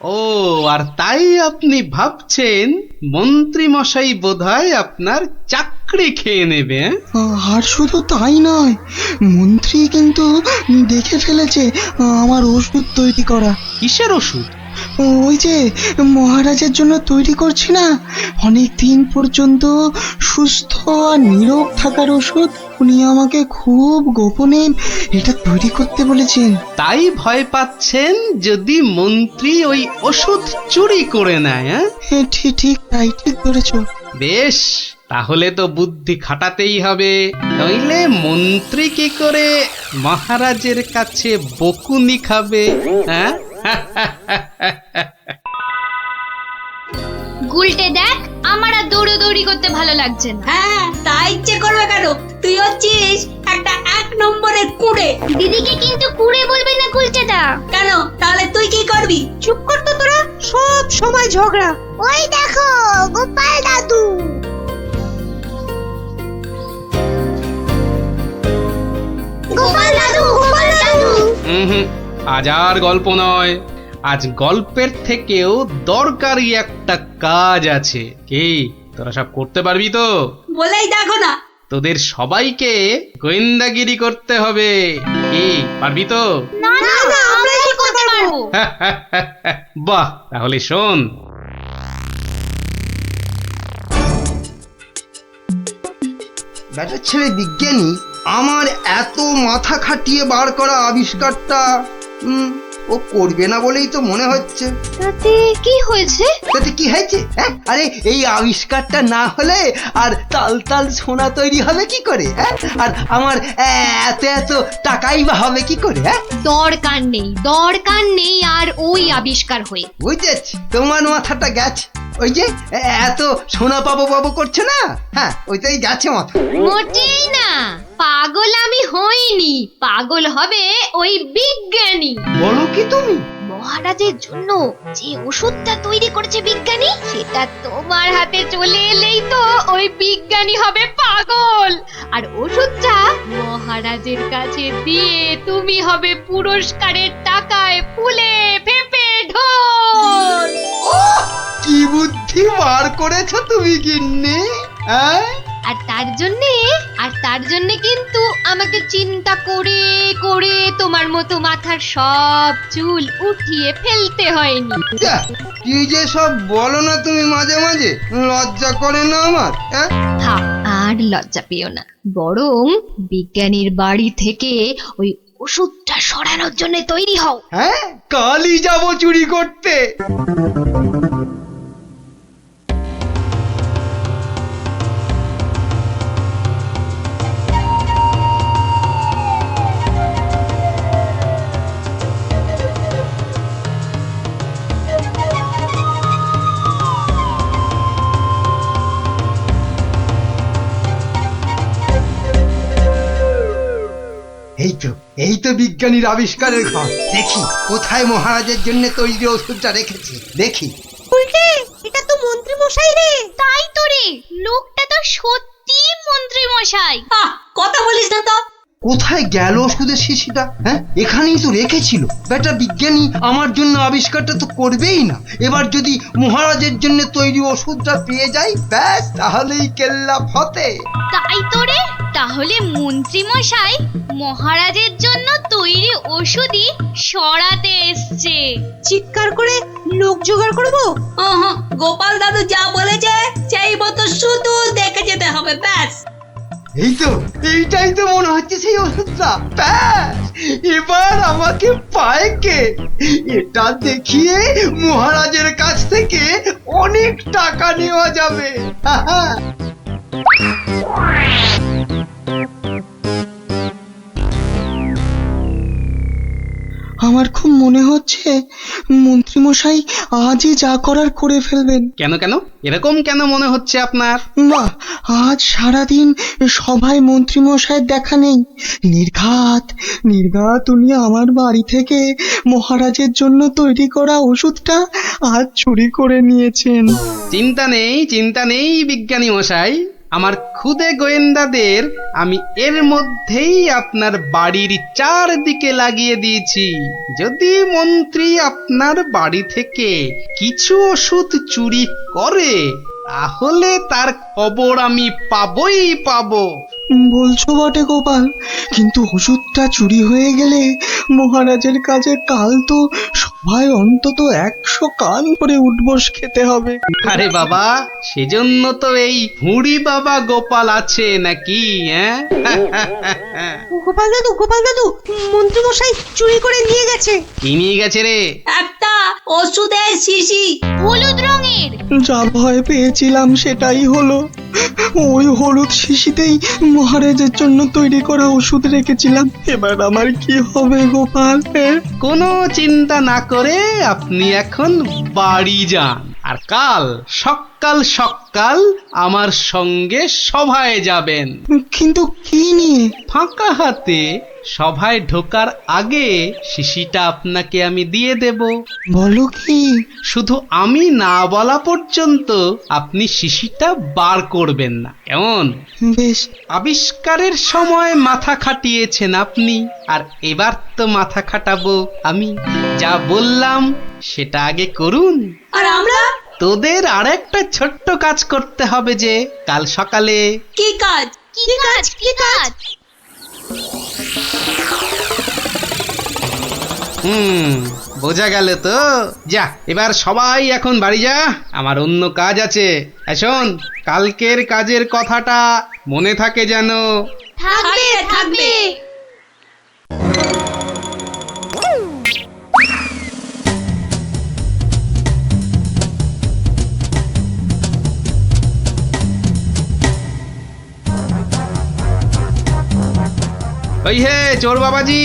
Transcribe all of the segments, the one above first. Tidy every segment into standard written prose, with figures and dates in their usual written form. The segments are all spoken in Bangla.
ও, আর তাই আপনি ভাবছেন মন্ত্রী মশাই বোধহয় আপনার চাকরি খেয়ে নেবে? আর শুধু তাই নয়, মন্ত্রী কিন্তু দেখে ফেলেছে আমার ওষুধ তৈরি করা। কিসের ওষুধ? ওই যে মহারাজের জন্য তৈরি করছি না, অনেক দিন পর্যন্ত সুস্থ আর নীরোগ থাকার ওষুধ। উনি আমাকে খুব গোপনে এটা তৈরি করতে বলেছেন। তাই ভয় পাচ্ছেন যদি মন্ত্রী ওই ওষুধ চুরি করে নেয়? ঠিক ঠিক তাই, ঠিক ধরেছো। বেশ, তাহলে তো বুদ্ধি খাটাতেই হবে, নইলে মন্ত্রী কি করে মহারাজের কাছে বকুনি খাবে? হ্যাঁ গুলটে দেখ, আমার আর দৌড়াদৌড়ি করতে ভালো লাগছে না। হ্যাঁ, তাই ইচ্ছে করবে কেন? তুই হচ্ছিস একটা 1 নম্বরের কুড়ে। দিদিকে কিন্তু কুড়ে বলবি না গুলটেদা। কেন? তাহলে তুই কি করবি? চুপ কর তো তোরা, সব সময় ঝগড়া। ওই দেখো গোপাল দাদু। গোপাল দাদু, গোপাল দাদু। হুম, আজ আর গল্প নয়, আজ গল্পের থেকেও দরকারি একটা কাজ আছে। কি তোরা সব করতে পারবি তো? বলেই দেখো না। তোদের সবাইকে গোয়েন্দাগিরি করতে হবে। কি পারবি তো? না না, আমরা কি করতে পারবো? বাহ, তাহলে শোন। ব্যাটার ছেলে বিজ্ঞানী আমার এত মাথা খাটিয়ে বার করা আবিষ্কারটা ও করবে না বলেই তো মনে হচ্ছে। তাতে কি হয়েছে? তাতে কি হয়েছে? হ্যাঁ, আরে এই আবিষ্কারটা না হলে আর তাল তাল সোনা তৈরি হবে কি করে? হ্যাঁ, আর আমার এত এত টাকাই বা হবে কি করে? হ্যাঁ, দরকার নেই আর ওই আবিষ্কার হয়ে। বুঝেছি, তোমার মাথাটা গেছে। ওই যে এত সোনা পাবো পাবো করছে না, হ্যাঁ ওইটাই গেছে মাথা। মোটেই না, পাগল আমি হইনি, পাগল হবে ওই বিজ্ঞানী। বলো কি তুমি? মহারাজের জন্য যে ওষুধটা তৈরি করেছে বিজ্ঞানী, সেটা তোমার হাতে চলে এলেই তো ওই বিজ্ঞানী হবে পাগল, আর ওষুধটা মহারাজের কাছে দিয়ে তুমি হবে পুরস্কারের টাকায় ফুলে ফেপে ঢোল। কি বুদ্ধি বার করেছো তুমি গিন্নি, হ্যাঁ? আর তার জন্যে কিন্তু আমাকে চিন্তা করে করে তোমার মতো মাথার সব চুল উঠিয়ে ফেলতে হয়নি। যা, কি যে সব বলো না তুমি মাঝে মাঝে, লজ্জা করে না আমার? হ্যাঁ, থাক, আর লজ্জা পেও না, বরং বিজ্ঞানীর বাড়ি থেকে ওই ওষুধটা সরানোর জন্য তৈরি হও। হ্যাঁ, কালই যাবো চুরি করতে। এই তো বিজ্ঞানীর আবিষ্কারের ঘর। দেখি কোথায় মহারাজের জন্য তৈরি ওষুধটা রেখেছি, দেখি। উল্টে, এটা তো মন্ত্রী মশাই রে। তাই তো রে, লোকটা তো সত্যি মন্ত্রী মশাই। কথা বলিস না তো। কোথায় গেল ওষুধের শিশিটা? হ্যাঁ, এখানেই তো রেখেছিল। বেটা বিজ্ঞানী আমার জন্য আবিষ্কারটা তো করবেই না। এবার যদি মহারাজের জন্য তৈরি ওষুধটা পেয়ে যাই, ব্যাস তাহলেই কেল্লা ফতে। তাই তো রে, তাহলে মন্ত্রী মশাই মহারাজের জন্য তৈরি ওষুধই সরাতে এসছে। চিৎকার করে লোক জোগাড় করবো। গোপাল দাদু যা বলেছে সেই মতো শুধু দেখে যেতে হবে, ব্যাস। এইটাই তো মনে হচ্ছে সেই ওষুধটা। ব্যাস, এবার আমাকে পায় কে? এটা দেখিয়ে মহারাজের কাছ থেকে অনেক টাকা নেওয়া যাবে। আমার খুব মনে হচ্ছে মন্ত্রীমশাই আজই যা করার করে ফেলবেন। কেন কেন এরকম কেন মনে হচ্ছে আপনার? বাহ, আজ সারাদিন সভায় মন্ত্রীমশাইয়ের দেখা নেই। নির্ঘাত উনি আমার বাড়ি থেকে মহারাজের জন্য তৈরি করা ওষুধটা আজ চুরি করে নিয়েছেন। চিন্তা নেই বিজ্ঞানী মশাই, আমার খুদে গোয়েন্দাদের আমি এর মধ্যেই আপনার বাড়ির চারদিকে লাগিয়ে দিয়েছি। যদি মন্ত্রী আপনার বাড়ি থেকে কিছু ওষুধ চুরি করে তাহলে তার খবর আমি পাবই পাবো। বলছো বটে গোপাল, কিন্তু ওষুধটা চুরি হয়ে গেলে মহারাজের কাছে কাল তো সবাই অন্তত 100 কান করে উঠবস খেতে হবে। আরে বাবা, সেজন্য তো এই হুড়ি বাবা গোপাল আছে নাকি? হ্যাঁ গোপাল দাদু মন্ত্রী মশাই চুরি করে নিয়ে গেছে। কি নিয়ে গেছে রে? একটা ওষুধের শিশি। হলুদ রঙের। যা ভয় পেয়েছিলাম সেটাই হলো। ওই হলুদ শিশিতেই মহারাজের জন্য তৈরি করা ওষুধ রেখেছিলাম। এবার আমার কি হবে গোপাল? কোনো চিন্তা না করে আপনি এখন বাড়ি যান, আর কাল সকাল সকাল আমার সঙ্গে সভায় যাবেন। কিন্তু কি নিয়ে? ফাঁকা হাতে সভায় ঢোকার আগে শিশিটা আপনাকে আমি দিয়ে দেব। বলো কি? শুধু আমি না বলা পর্যন্ত আপনি শিশিটা বার করবেন না, কেমন? বেশ। আবিষ্কারের সময় মাথা খাটিয়েছেন আপনি, আর এবার তো মাথা খাটাবো আমি। যা বললাম সেটা আগে করুন। আর আমরা? তোদের আর একটা ছোট্ট কাজ করতে হবে যে কাল সকালে। কি কাজ? কি কাজ? কি কাজ? বোঝা গেল তো? যা, এবার সবাই এখন বাড়ি যা, আমার অন্য কাজ আছে। শোন, কালকের কাজের কথাটা মনে থাকে যেন। থাকবে থাকবে। ওই হে চোর বাবাজি,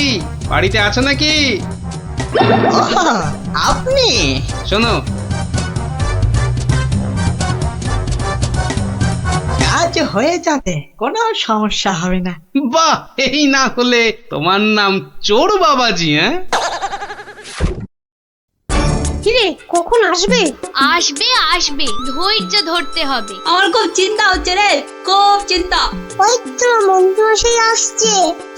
বাড়িতে আছো নাকি? আপনি? শোনো, কাজ হয়ে যাবে, কোনো সমস্যা হবে না। বাহ, এই না হলে তোমার নাম চোর বাবাজি? হ্যাঁ, কিরে কখন আসবে? আসবে আসবে, ধৈর্য ধরতে হবে। আমার খুব চিন্তা হচ্ছে রে, খুব চিন্তা। ওই তো মন্ত্রী মশাই আসছে।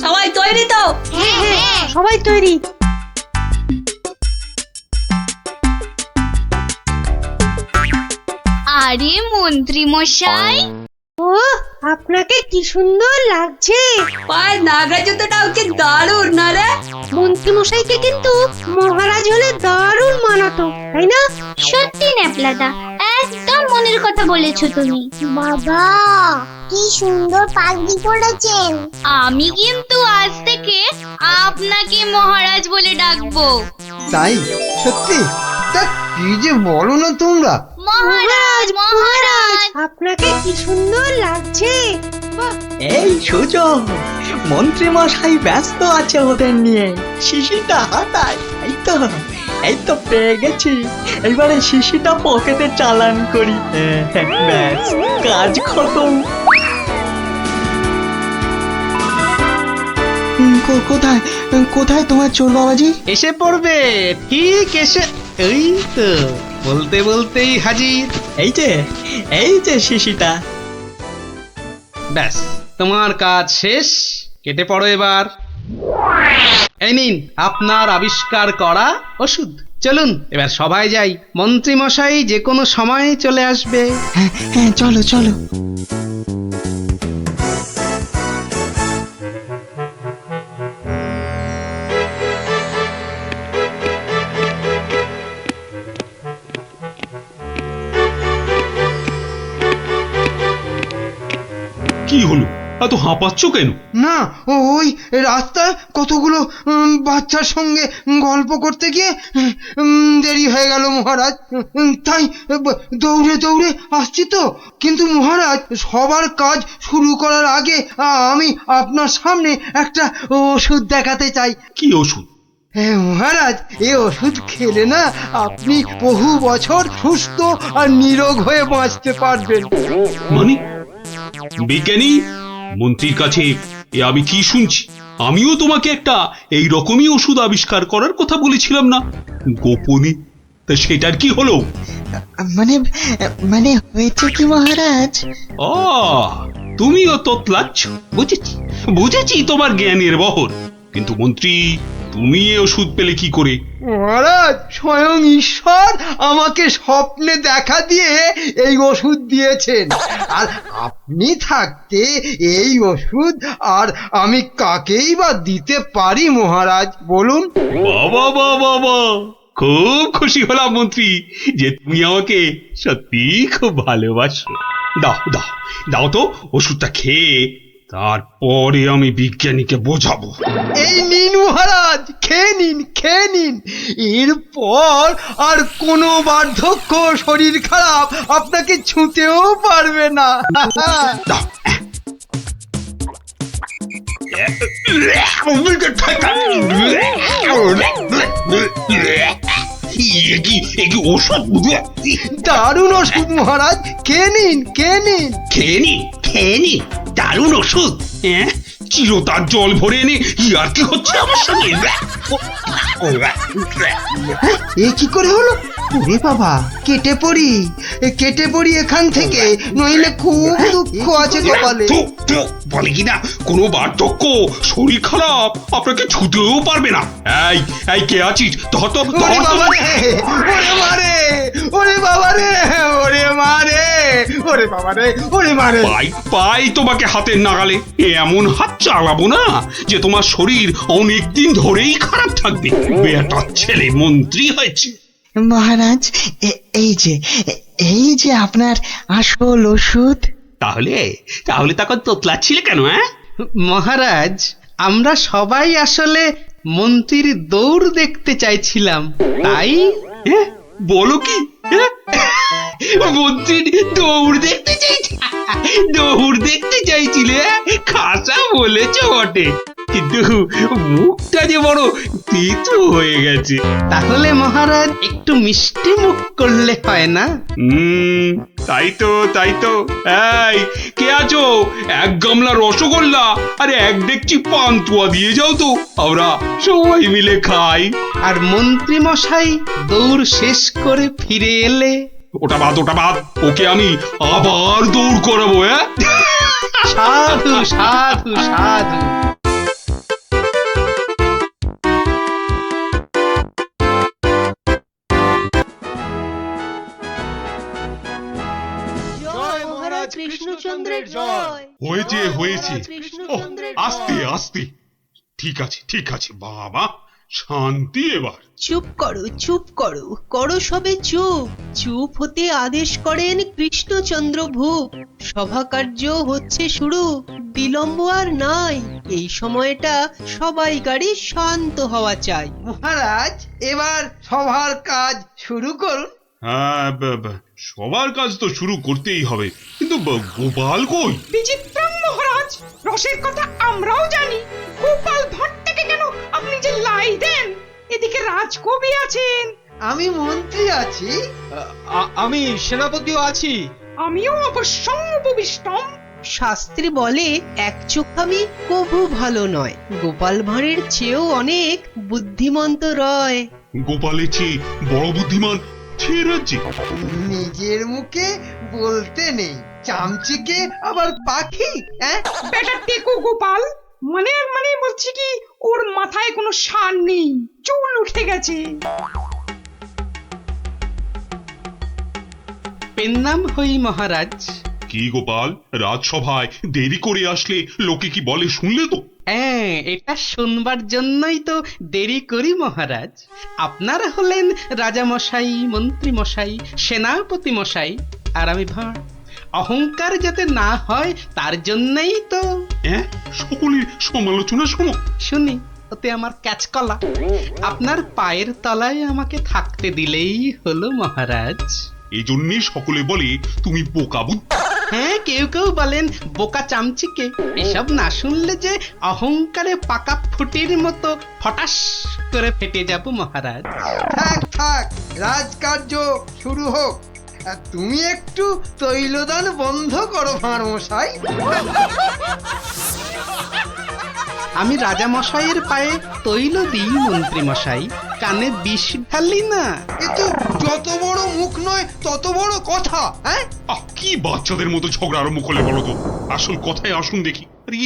সবাই তৈরি তো? হ্যাঁ হ্যাঁ। সবাই তৈরি। আরে মন্ত্রী মশাই, ও আপনাকে কি সুন্দর লাগছে। পায়ের নাগরা জুতোটাও কি দারুণ না রে? মন্ত্রী মশাইকে কিন্তু মহারাজ হলে দারুণ মানাতো, তাই না? সত্যি ন্যাপলাদা, একদম মনের কথা বলেছো তুমি। বাবা কি সুন্দর পাগড়ি পরেছেন। আমি কিন্তু আজ থেকে আপনাকে মহারাজ বলে ডাকবো। তাই? সত্যি? তা কি যে বলো না তোমরা। মহারাজ মহারাজ। আপনাকে কি সুন্দর লাগছে। বাহ, এই সুযোগ, মন্ত্রী মশাই ব্যস্ত আছে ওদের নিয়ে। শিশিটা হাতায়। এই তো পেয়ে গেছি। এবারে শিশিটা পকেটে চালান করি। ব্যাস, কাজ খতম। কোথায় কোথায় তোমার চোর বাবাজি? এসে পড়বে, ঠিক এসে। এই তো বলতে বলতেই হাজির। এই যে শিশিটা। ব্যাস, তোমার কাজ শেষ, কেটে পড়ো এবার। এই নিন আপনার আবিষ্কার করা ওষুধ। চলুন এবার সবাই যাই, মন্ত্রী মশাই যে কোনো সময় চলে আসবে। হ্যাঁ চলো চলো। কি হলো, এত হাঁপাচ্ছ কেন? না, ওই রাস্তায় কতগুলো বাচ্চার সঙ্গে গল্প করতে গিয়ে দেরি হয়ে গেল মহারাজ। তাই দৌড়ে দৌড়ে আসছি তো। কিন্তু মহারাজ, সবার কাজ শুরু করার আগে আমি আপনার সামনে একটা ওষুধ দেখাতে চাই। কি ওষুধ? হ্যাঁ মহারাজ, এই ওষুধ খেলে না আপনি বহু বছর সুস্থ আর নিরোগ হয়ে বাঁচতে পারবেন। মানে বিজ্ঞানী মন্ত্রীর কাছে এ আমি কি শুনছি? আমিও তোমাকে একটা এই রকমই ওষুধ আবিষ্কার করার কথা বলেছিলাম না গোপনে? তা সেটার কি হলো? মানে মানে হয়েছে কি মহারাজ, ও, তুমিও তোতলাচ্ছ। বুঝেছি বুঝেছি তোমার জ্ঞানের বহর, কিন্তু মন্ত্রী তুমি এ ওষুধ পেলে কি করে? মহারাজ, স্বয়ং ঈশ্বর আমাকে স্বপ্নে দেখা দিয়ে এই ওষুধ দিয়েছেন। আর আপনি থাকতে এই ওষুধ আর আমি কাকেই বা দিতে পারি মহারাজ, বলুন? বাবা বাবা বাবা, খুব খুশি হলাম মন্ত্রী যে তুমি আমাকে সত্যি খুব ভালোবাসো। দাও দাও দাও তো ওষুধটা খেয়ে তারপরে আমি বিজ্ঞানীকে বোঝাবো। এই নিন মহারাজ, খেয়ে নিন, খেয়ে নিন। এরপর আর কোনো বার্ধক্য, শরীর খারাপ আপনাকে ছুঁতেও পারবে না। দাও। এ কি ওষুধ? দারুণ ওষুধ মহারাজ, খেয়ে নিন, খেয়ে নিন। খেয়ে নি দারুণ ওষুধ। হ্যাঁ, চিরতার জল ভরে এনে আর কি হচ্ছে আমার সঙ্গে? এ কি করে হলো? ওরে বাবা, কেটে পড়ি, কেটে পড়ি এখান থেকে, নইলে খুব দুঃখ আছে কপালে। বলে কিনা কোনো বার্ধক্য, শরীর খারাপ আপনাকে ছুতেও পারবে না। এই এই কে আছিস? ধর তো, ওরে বাবা রে, ওরে মারে, ওরে বাবা রে, ওরে মারে, ওরে বাবা রে, ওরে মারে। পাই তোমাকে হাতের নাগালে। এমন হাত চালাবো না যে তোমার শরীর অনেক দিন ধরেই খারাপ থাকবে। বেটার ছেলে মন্ত্রী হয়েছে। মহারাজ এই যে আপনার আসল ওষুধ। তাহলে তাহলে তখন তোতলাচ্ছিলে কেন? হ্যাঁ মহারাজ, আমরা সবাই আসলে মন্ত্রীর দৌড় দেখতে চাইছিলাম, তাই। হ্যাঁ, বলো কি? হ্যাঁ? মন্ত্রীর দৌড় দেখতে চাইছি? দৌড় দেখতে চাইছিলে? খাসা বলেছ বটে, কিন্তু মুখটা যে বড় তেতো হয়ে গেছে। তাহলে মহারাজ একটু মিষ্টি মুখ করলে হয় না? তাই তো তাই তো। এই কে আছো? এক গামলা রসগোল্লা আর এক ডেকচি পান্তুয়া দিয়ে যাও তো, আমরা সবাই মিলে খাই। আর মন্ত্রী মশাই দৌড় শেষ করে ফিরে এলে? ওটা বাদ, ওকে আমি আবার দৌড় করাবো। হ্যাঁ, সাধু সাধু সাধু। কৃষ্ণচন্দ্রের জয়। হয়েছে। ওহ, আস্তে আস্তে। ঠিক আছে বাবা, শান্তি এবার। চুপ করো, করো সবে চুপ। চুপ হতে আদেশ করেন কৃষ্ণচন্দ্র ভূপ। সভা কার্য হচ্ছে শুরু, বিলম্ব আর নাই। এই সময়টা সবাইকারই শান্ত হওয়া চাই। মহারাজ, এবার সবার কাজ শুরু করুন। হ্যাঁ, সবার কাজ তো শুরু করতেই হবে, কিন্তু গোপাল কই? বিচিত্রম মহারাজ, রসের কথা আমরাও জানি। গোপাল ভাঁড় থেকে কেন আপনি যে লাই দেন? এদিকে রাজকবি আছেন, আমি মন্ত্রী আছি, আমি সেনাপতিও আছি। আমিও অবশ্যম উপবিষ্টম। শাস্ত্রে বলে এক চোখামি কভু ভালো নয়। গোপাল ভাঁড়ের চেয়েও অনেক বুদ্ধিমন্ত রয়। গোপালের চেয়ে বড় বুদ্ধিমান রাজ্যে? নিজের মুখে বলতে নেই, চামচিকে আবার পাখি। বেটা টেকো গোপাল, মানে বলছি কি, ওর মাথায় কোনো সার নেই, চুল উঠে গেছে। পেন্নাম হই মহারাজ। কি গোপাল, রাজসভায় দেরি করে আসলে লোকে কি বলে শুনলে তো? হ্যাঁ, এটা শুনবার জন্যই তো দেরি করি মহারাজ। আপনারা হলেন রাজামশাই, মন্ত্রী মশাই, সেনাপতি মশাই, আর আমি ভাঁড়। অহংকার যাতে না হয় তার জন্যই তো। হ্যাঁ, সকলের সমালোচনা শোনো। শুনি, ওতে আমার ক্যাচকলা। আপনার পায়ের তলায় আমাকে থাকতে দিলেই হলো মহারাজ। এই জন্যই সকলে বলে তুমি বোকা বুদ্ধি। হ্যাঁ, কেউ বলেন বোকা চামচিকে। এসব না শুনলে যে অহংকারে পাকা ফুটির মতো ফটাস করে ফেটে যাব মহারাজ। থাক, রাজকার্য শুরু হোক। তুমি একটু তৈলদান বন্ধ করো ভাঁড় মশাই। আমি রাজা মশাইয়ের পায়ে তৈল দিই মন্ত্রী মশাই, কানে বিষ ঢালি না। কিন্তু যত বড় মুখ নয় তত বড় কথা। হ্যাঁ, কি বাচ্চাদের মতো ঝগড়া আরম্ভ করলে বলো তো? আসল কথায় আসুন দেখি। আরে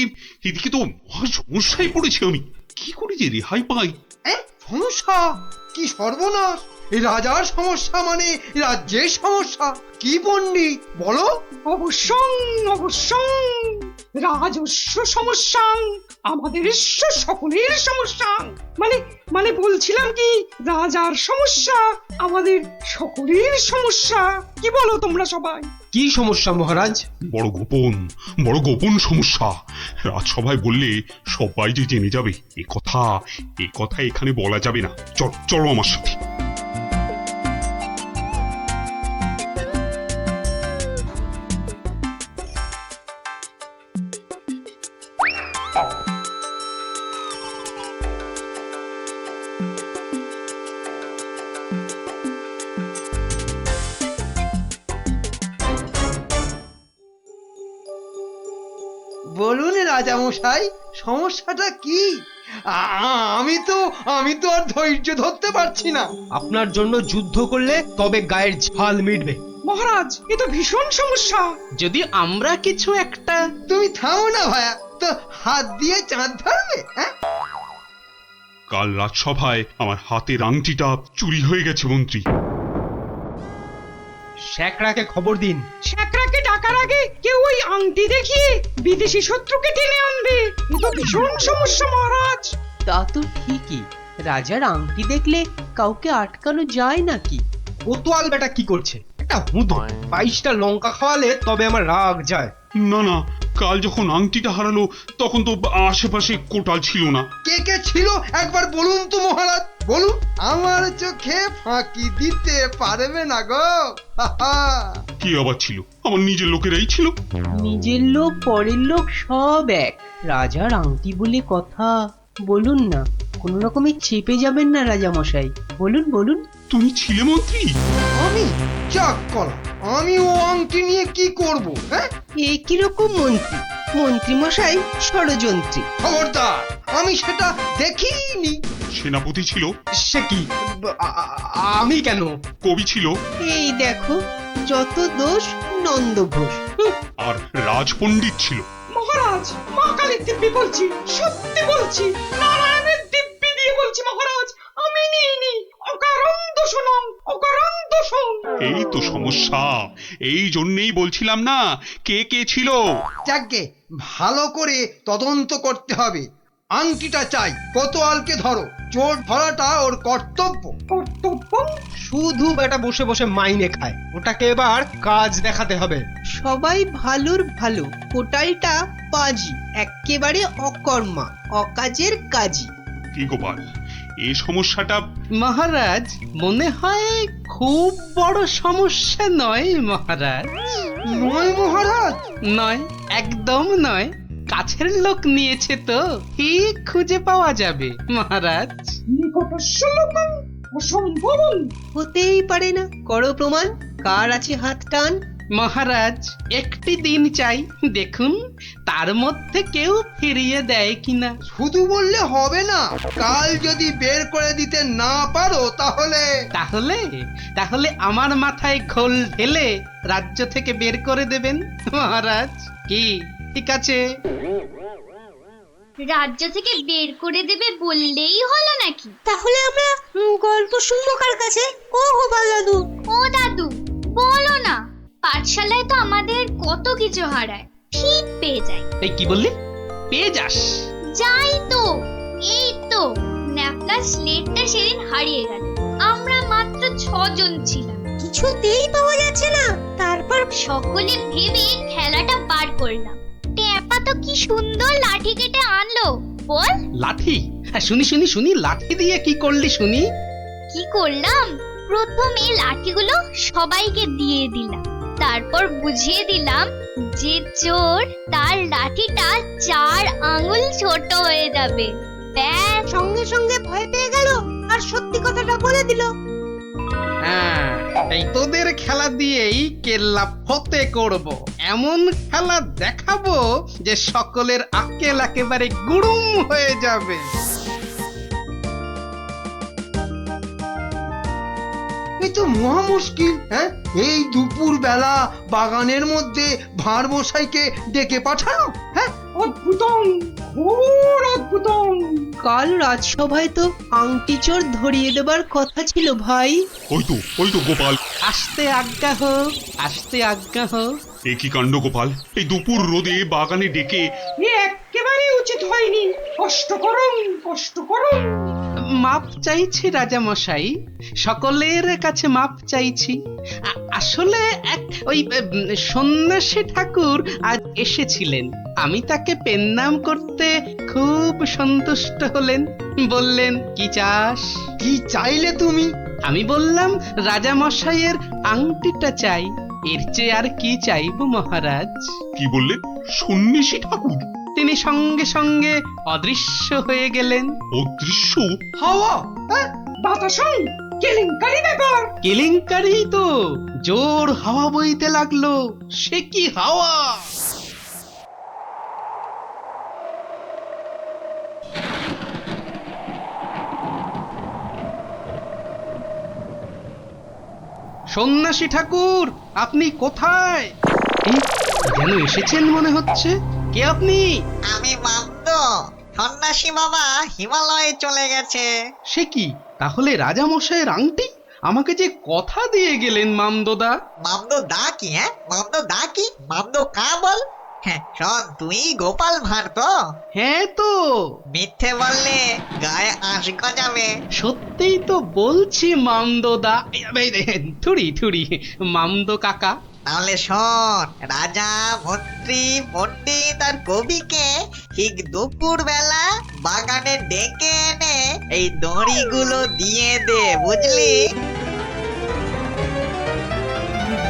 এদিকে তো মহা সমস্যায় পড়েছি আমি, কি করে যে রেহাই পাই? সমস্যা? কি সর্বনাশ! এই রাজার সমস্যা মানে রাজ্যের সমস্যা। কি পণ্ডিত বলো? অবশ্যং অবশ্যং রাজস্ব সমস্যা, আমাদের সকলের সমস্যা। মানে বলছিলাম কি, রাজার সমস্যা আমাদের সকলের সমস্যা। কি বলো তোমরা সবাই? কি সমস্যা মহারাজ? বড় গোপন সমস্যা। রাজসভায় বললে সবাই যে জেনে যাবে, এ কথা এখানে বলা যাবে না। চলো আমার সাথে। বলুন রাজামশাই, সমস্যাটা কি? আমি তো আর ধৈর্য ধরতে পারছি না। আপনার জন্য যুদ্ধ করলে তবে গায়ের ঝাল মিটবে। মহারাজ, এ তো ভীষণ সমস্যা। যদি আমরা কিছু একটা... তুমি থামো না ভায়া, তো হাত দিয়ে চাঁদ ধরবে? কাল রাজসভায় আমার হাতের আংটিটা চুরি হয়ে গেছে মন্ত্রী। শ্যাকরাকে খবর দিন। শ্যাকরাকে ডাকার আগে কেউ ওই আংটি দেখিয়ে বিদেশি শত্রুকে টেনে আনবে। এ তো ভীষণ সমস্যা মহারাজ। তা তো ঠিকই, রাজার আংটি দেখলে কাউকে আটকানো যায় নাকি? কোতোয়াল বেটা কি করছে? একটা হুঁদো 22টা লঙ্কা খাওয়ালে তবে আমার রাগ যায়। না, কাল যখন আংটিটা হারালো তখন তো আশেপাশে কোটাল ছিল না। কে ছিল একবার বলুন তো মহারাজ, বলুন। আমার চোখে ফাঁকি দিতে পারবে না গো। কি আবার ছিল? আমার নিজের লোকেরাই ছিল। নিজের লোক পরের লোক সব এক। রাজার আংটি বলে কথা। বলুন না, কোনো রকমে চেপে যাবেন না রাজা মশাই। বলুন। তুমি ছিলে মন্ত্রী? আমি চাক কলা, আমি ও আংটি নিয়ে কি করব? হ্যাঁ, এ কিরকম মন্ত্রী? মন্ত্রী মশাই ষড়যন্ত্রী। খবরদার, আমি সেটা দেখিনি। সেনাপতি ছিল? সে কি? আমি কেন? কবি ছিল? এই দেখো, যত দোষ নন্দ ঘোষ। আর রাজপণ্ডিত ছিল? মহারাজ, মা কালীর দিব্যি বলছি, সত্যি বলছি, নারায়ণের দিব্যি দিয়ে বলছি মহারাজ, আমি নিইনি। অকারণ দোষণং, অকারণ দোষণ। এই তো সমস্যা। এই জন্যই বলছিলাম না, কে ছিল। যাকে ভালো করে তদন্ত করতে হবে। আংটিটা চাই, কোতোয়ালকে ধরো। চোর ধরাটা ওর কর্তব্য। শুধু বেটা বসে বসে মাইনে খায়, ওটাকে এবার কাজ দেখাতে হবে। সবাই ভালোর ভালো, কোটালটা পাজি, একেবারে অকর্মা, অকাজের কাজী। কি গোপাল, এই সমস্যাটা... মহারাজ, মনে হয় খুব বড় সমস্যা নয় মহারাজ। নয় মহারাজ? নয়, একদম নয়। কাছের লোক নিয়েছে তো ঠিক খুঁজে পাওয়া যাবে মহারাজ। নিকটস্য লোকং অসম্ভবং। হতেই পারে না। করো প্রমাণ, কার আছে হাত টান। মহারাজ, একটি দিন চাই, দেখুন তার মধ্যে কেউ ফিরিয়ে দেয় কিনা। শুধু বললে হবে না, কাল যদি বের করে দিতে না পারো তাহলে আমার মাথায় ঘোল ঢেলে রাজ্য থেকে বের করে দেবেন মহারাজ। কি ঠিক আছে? রাজ্য থেকে বের করে দেবে বললেই হলো নাকি? তাহলে আমরা গল্প শুনবো কার কাছে? ও গোপাল দাদু। ও দাদু, বলো না। পাঠশালায় তো আমাদের কত কিছু হারায়, ঠিক পেয়ে যাই। এই কি বললি? পেয়ে যাস? যাই তো। এই তো ন্যাপলা স্লেটটা সেদিন হারিয়ে গেল। আমরা মাত্র 6 জন ছিলাম, কিছুতেই পাওয়া যাচ্ছে না। তারপর সকলে ভেবে খেলাটা বার করলাম। টেপা তো কি সুন্দর লাঠি কেটে আনলো, বল। লাঠি? হ্যাঁ, শুনি লাঠি দিয়ে কি করলি শুনি? কি করলাম? প্রথমে লাঠিগুলো সবাইকে দিয়ে দিলাম, তারপর বুঝিয়ে দিলাম যে চোর তার লাঠিটা 4 আঙ্গুল ছোট হয়ে যাবে। ব্যাস, সঙ্গে সঙ্গে ভয় পেয়ে গেল আর সত্যি কথাটা বলে দিল। হ্যাঁ, এই তোদের খেলা দিয়েই কেল্লা ফতে করব। এমন খেলা দেখাবো যে সকলের আক্কেল একেবারে গুড়ুম হয়ে যাবে। তো মহা মুশকিল। হ্যাঁ, এই দুপুর বেলা বাগানের মধ্যে ভাঁড় মশাইকে ডেকে পাঠানো। হ্যাঁ, অদ্ভুতং, ঘোর অদ্ভুতং। কাল রাজসভায় তো আংটি চোর ধরিয়ে দেবার কথা ছিল ভাই। ওই তো গোপাল। আসতে আজ্ঞা হোক, আসতে আজ্ঞা হোক। এ কি কাণ্ড গোপাল, এই দুপুর রোদে বাগানে ডেকে। এ একেবারে উচিত হয়নি। কষ্ট করুন, কষ্ট করুন। মাপ চাইছি রাজা মশাই, সকলের কাছে মাপ চাইছি। আসলে এক ওই সন্ন্যাসী ঠাকুর আজ এসেছিলেন। আমি তাকে পেন্নাম করতে খুব সন্তুষ্ট হলেন। বললেন, কি চাস? কি চাইলে তুমি? আমি বললাম, রাজা মশাইয়ের আংটিটা চাই। এর চেয়ে আর কি চাইব মহারাজ? কি বললেন? সন্ন্যাসী ঠাকুর? তিনি সঙ্গে সঙ্গে অদৃশ্য হয়ে গেলেন। অদৃশ্য? হাওয়া? হ্যাঁ, বাতাসং, কেলেঙ্কারি ব্যাপার। কেলেঙ্কারি তো, জোর হাওয়া বইতে লাগলো। সে কি হাওয়া! সন্ন্যাসী ঠাকুর, আপনি কোথায়? এই, যেন এসেছেন মনে হচ্ছে। কে আপনি? আমি মামদ। সন্ন্যাসী বাবা হিমালয়ে চলে গেছে। সে কি, তাহলে রাজা মশাইয়ের আংটি? আমাকে যে কথা দিয়ে গেলেন মামদোদা। মামদ দা কি? হ্যাঁ, মামদ দা কি? মামদ কা বল? হ্যাঁ শোন, তুই গোপাল ভাঁড় তো? হ্যাঁ তো। মিথ্যে বললে গায়ে আঁশ গজাবে। সত্যিই তো বলছি মামদোদা। থুড়ি থুড়ি, মামদো কাকা। তাহলে শোন, রাজা, মন্ত্রী, পণ্ডিত আর কবিকে ঠিক দুপুর বেলা বাগানে ডেকে এনে এই দড়িগুলো দিয়ে দে, বুঝলি?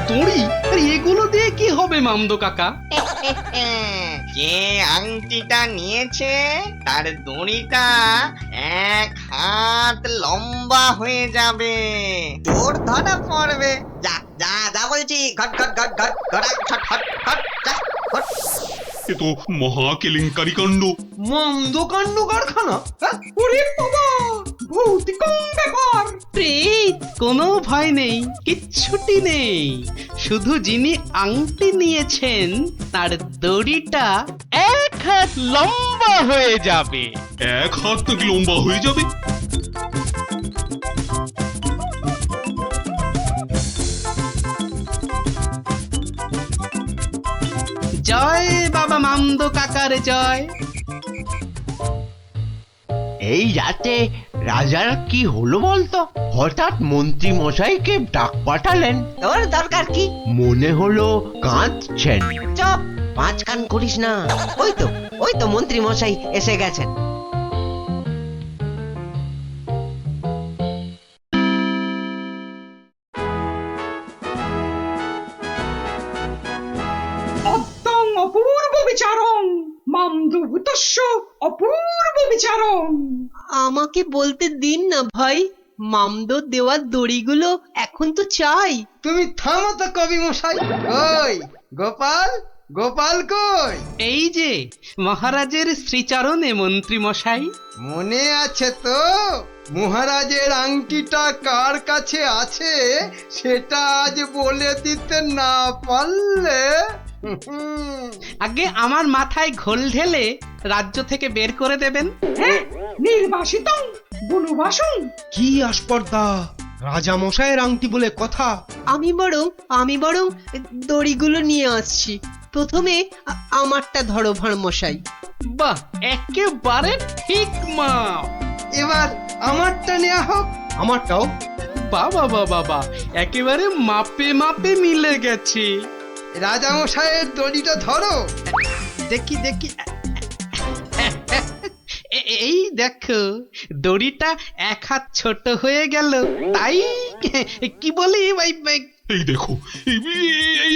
দড়ি? আরে এগুলো দিয়ে কি হবে মামদো কাকা? যে আংটিটা নিয়েছে তার দড়িটা 1 হাত লম্বা হয়ে যাবে। তোর ধরা পড়বে। যা যা যা বলছি, ঘট ঘট ঘট ঘট ঘট ঘট ঘট ঘট যা ঘট। এ তো মহা কেলেঙ্কারি কাণ্ড। মন্দ কাণ্ড কারখানা। হ্যাঁ, ওরে বাবা, ভৌতিকং ব্যাপার। প্রেত! কোনো ভয় নেই, কিচ্ছুটি নেই। শুধু যিনি আংটি নিয়েছেন তার দড়িটা 1 হাত লম্বা হয়ে যাবে। 1 হাত নাকি লম্বা হয়ে যাবে? জয় বাবা মামদো কাকার জয়। এই রাতে রাজার কি হলো বলতো? হঠাৎ মন্ত্রী মশাইকে ডাক পাঠালেন। তোর দরকার কি? মনে হলো কাঁদছেন। চুপ! পাঁচ কান করিস না। ওই তো মন্ত্রী মশাই এসে গেছেন। অদ্যং অপূর্ব বিচারং, মামদভূতস্য অপূর্ব বিচারং। আমাকে বলতে দিন না ভাই, মামদো দেওয়ার দড়িগুলো এখন তো চাই। তুমি থামো তো কবি মশাই। কই গোপাল? গোপাল কই? এই যে মহারাজের শ্রীচরণে মন্ত্রী মশাই। মনে আছে তো? মহারাজের আংটিটা কার কাছে আছে সেটা আজ বলে দিতে না পারলে আগে আমার মাথায় ঘোল ঢেলে রাজ্য থেকে বের করে দেবেন। হ্যাঁ, নির্বাসিতং বনবাসং। কি আস্পর্ধা! রাজা মশাইয়ের আংটি বলে কথা। আমি বরং দড়িগুলো নিয়ে আসছি। প্রথমে আমারটা ধরো ভাঁড় মশাই। বাহ, একেবারে ঠিক মাপ। এবার আমারটা নেওয়া হোক। আমারটাও। বাবা বাবা, একেবারে মাপে মাপে মিলে গেছে। রাজামশাইয়ের দড়িটা ধরো। দেখি দেখি। এই দেখো, দড়িটা 1 হাত ছোট হয়ে গেল। তাই কি বলি এই দেখো,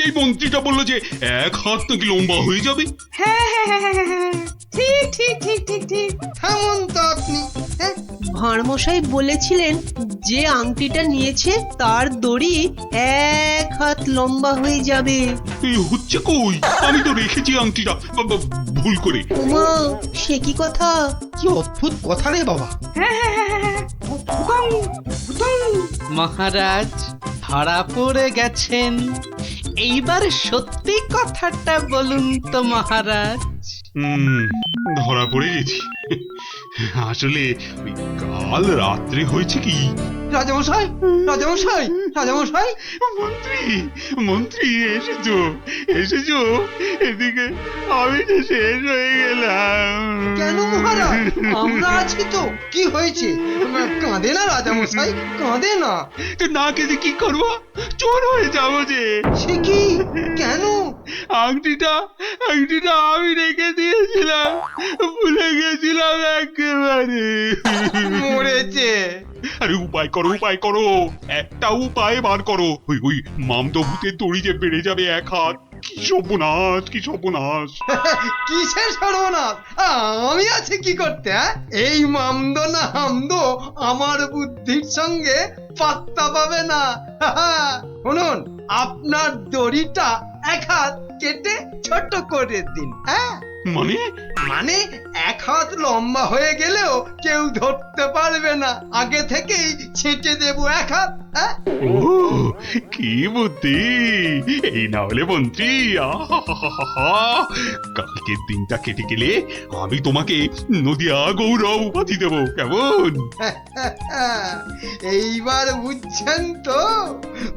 এই মন্ত্রীটা বললো যে 1 হাত নাকি লম্বা হয়ে যাবে। হ্যাঁ হ্যাঁ হ্যাঁ হ্যাঁ হ্যাঁ, ঠিক ঠিক ঠিক ঠিক ঠিক। থামুন তো আপনি। ভাঁড় মশাই বলেছিলেন যে আংটিটা নিয়েছে তার দড়ি 1 হাত লম্বা হয়ে যাবে। এই হচ্ছে কই? আমি তো রেখেছি আংটিটা ভুল করে। ওমা, সে কি কথা! কি অদ্ভুত কথা রে বাবা। হ্যাঁ হ্যাঁ হ্যাঁ হ্যাঁ, অদ্ভুতং অদ্ভুতং। মহারাজ, ধরা পড়ে গেছেন। এইবার সত্যি কথাটা বলুন তো মহারাজ। ধরা পড়ে গেছি। আসলে ওই কাল রাত্রে হয়েছে কি, রাজামশাই রাজামশাই রাজামশাই মন্ত্রী মন্ত্রী এসেছো এসেছো, এদিকে আমি তো শেষ হয়ে গেলাম। কেন মহারাজ, আমরা আছি তো, কি হয়েছে? কাঁদে না রাজামশাই, কাঁদে না। তো না কেঁদে কি করবো, চোর হয়ে যাবো যে। সে কি, কেন? আংটিটা আমি রেখে দিয়েছিলাম, ভুলে গেছিলাম একেবারে। মরেছে। আরে উপায় করো, একটা উপায় বার করো। ওই মামদো ভূতের দড়ি যে বেড়ে যাবে 1 হাত। কি সর্বনাশ, কি সর্বনাশ। কিসের সর্বনাশ? আমি আছি কি করতে? এই মামদো না হামদো আমার বুদ্ধির সঙ্গে পাত্তা পাবে না। শুনুন, আপনার দড়িটা 1 হাত কেটে ছোট করে দিন। হ্যাঁ মানে 1 হাত লম্বা হয়ে গেলেও কেউ ধরতে পারবে না। আগে থেকেই ছেঁটে দেবো 1 হাত। ও কি বুদ্ধি! এই না হলে মন্ত্রী, কালকের দিনটা কেটে গেলে আমি তোমাকে নদিয়া গৌরব উপাধি দেব, কেমন? এইবার বুঝছেন তো,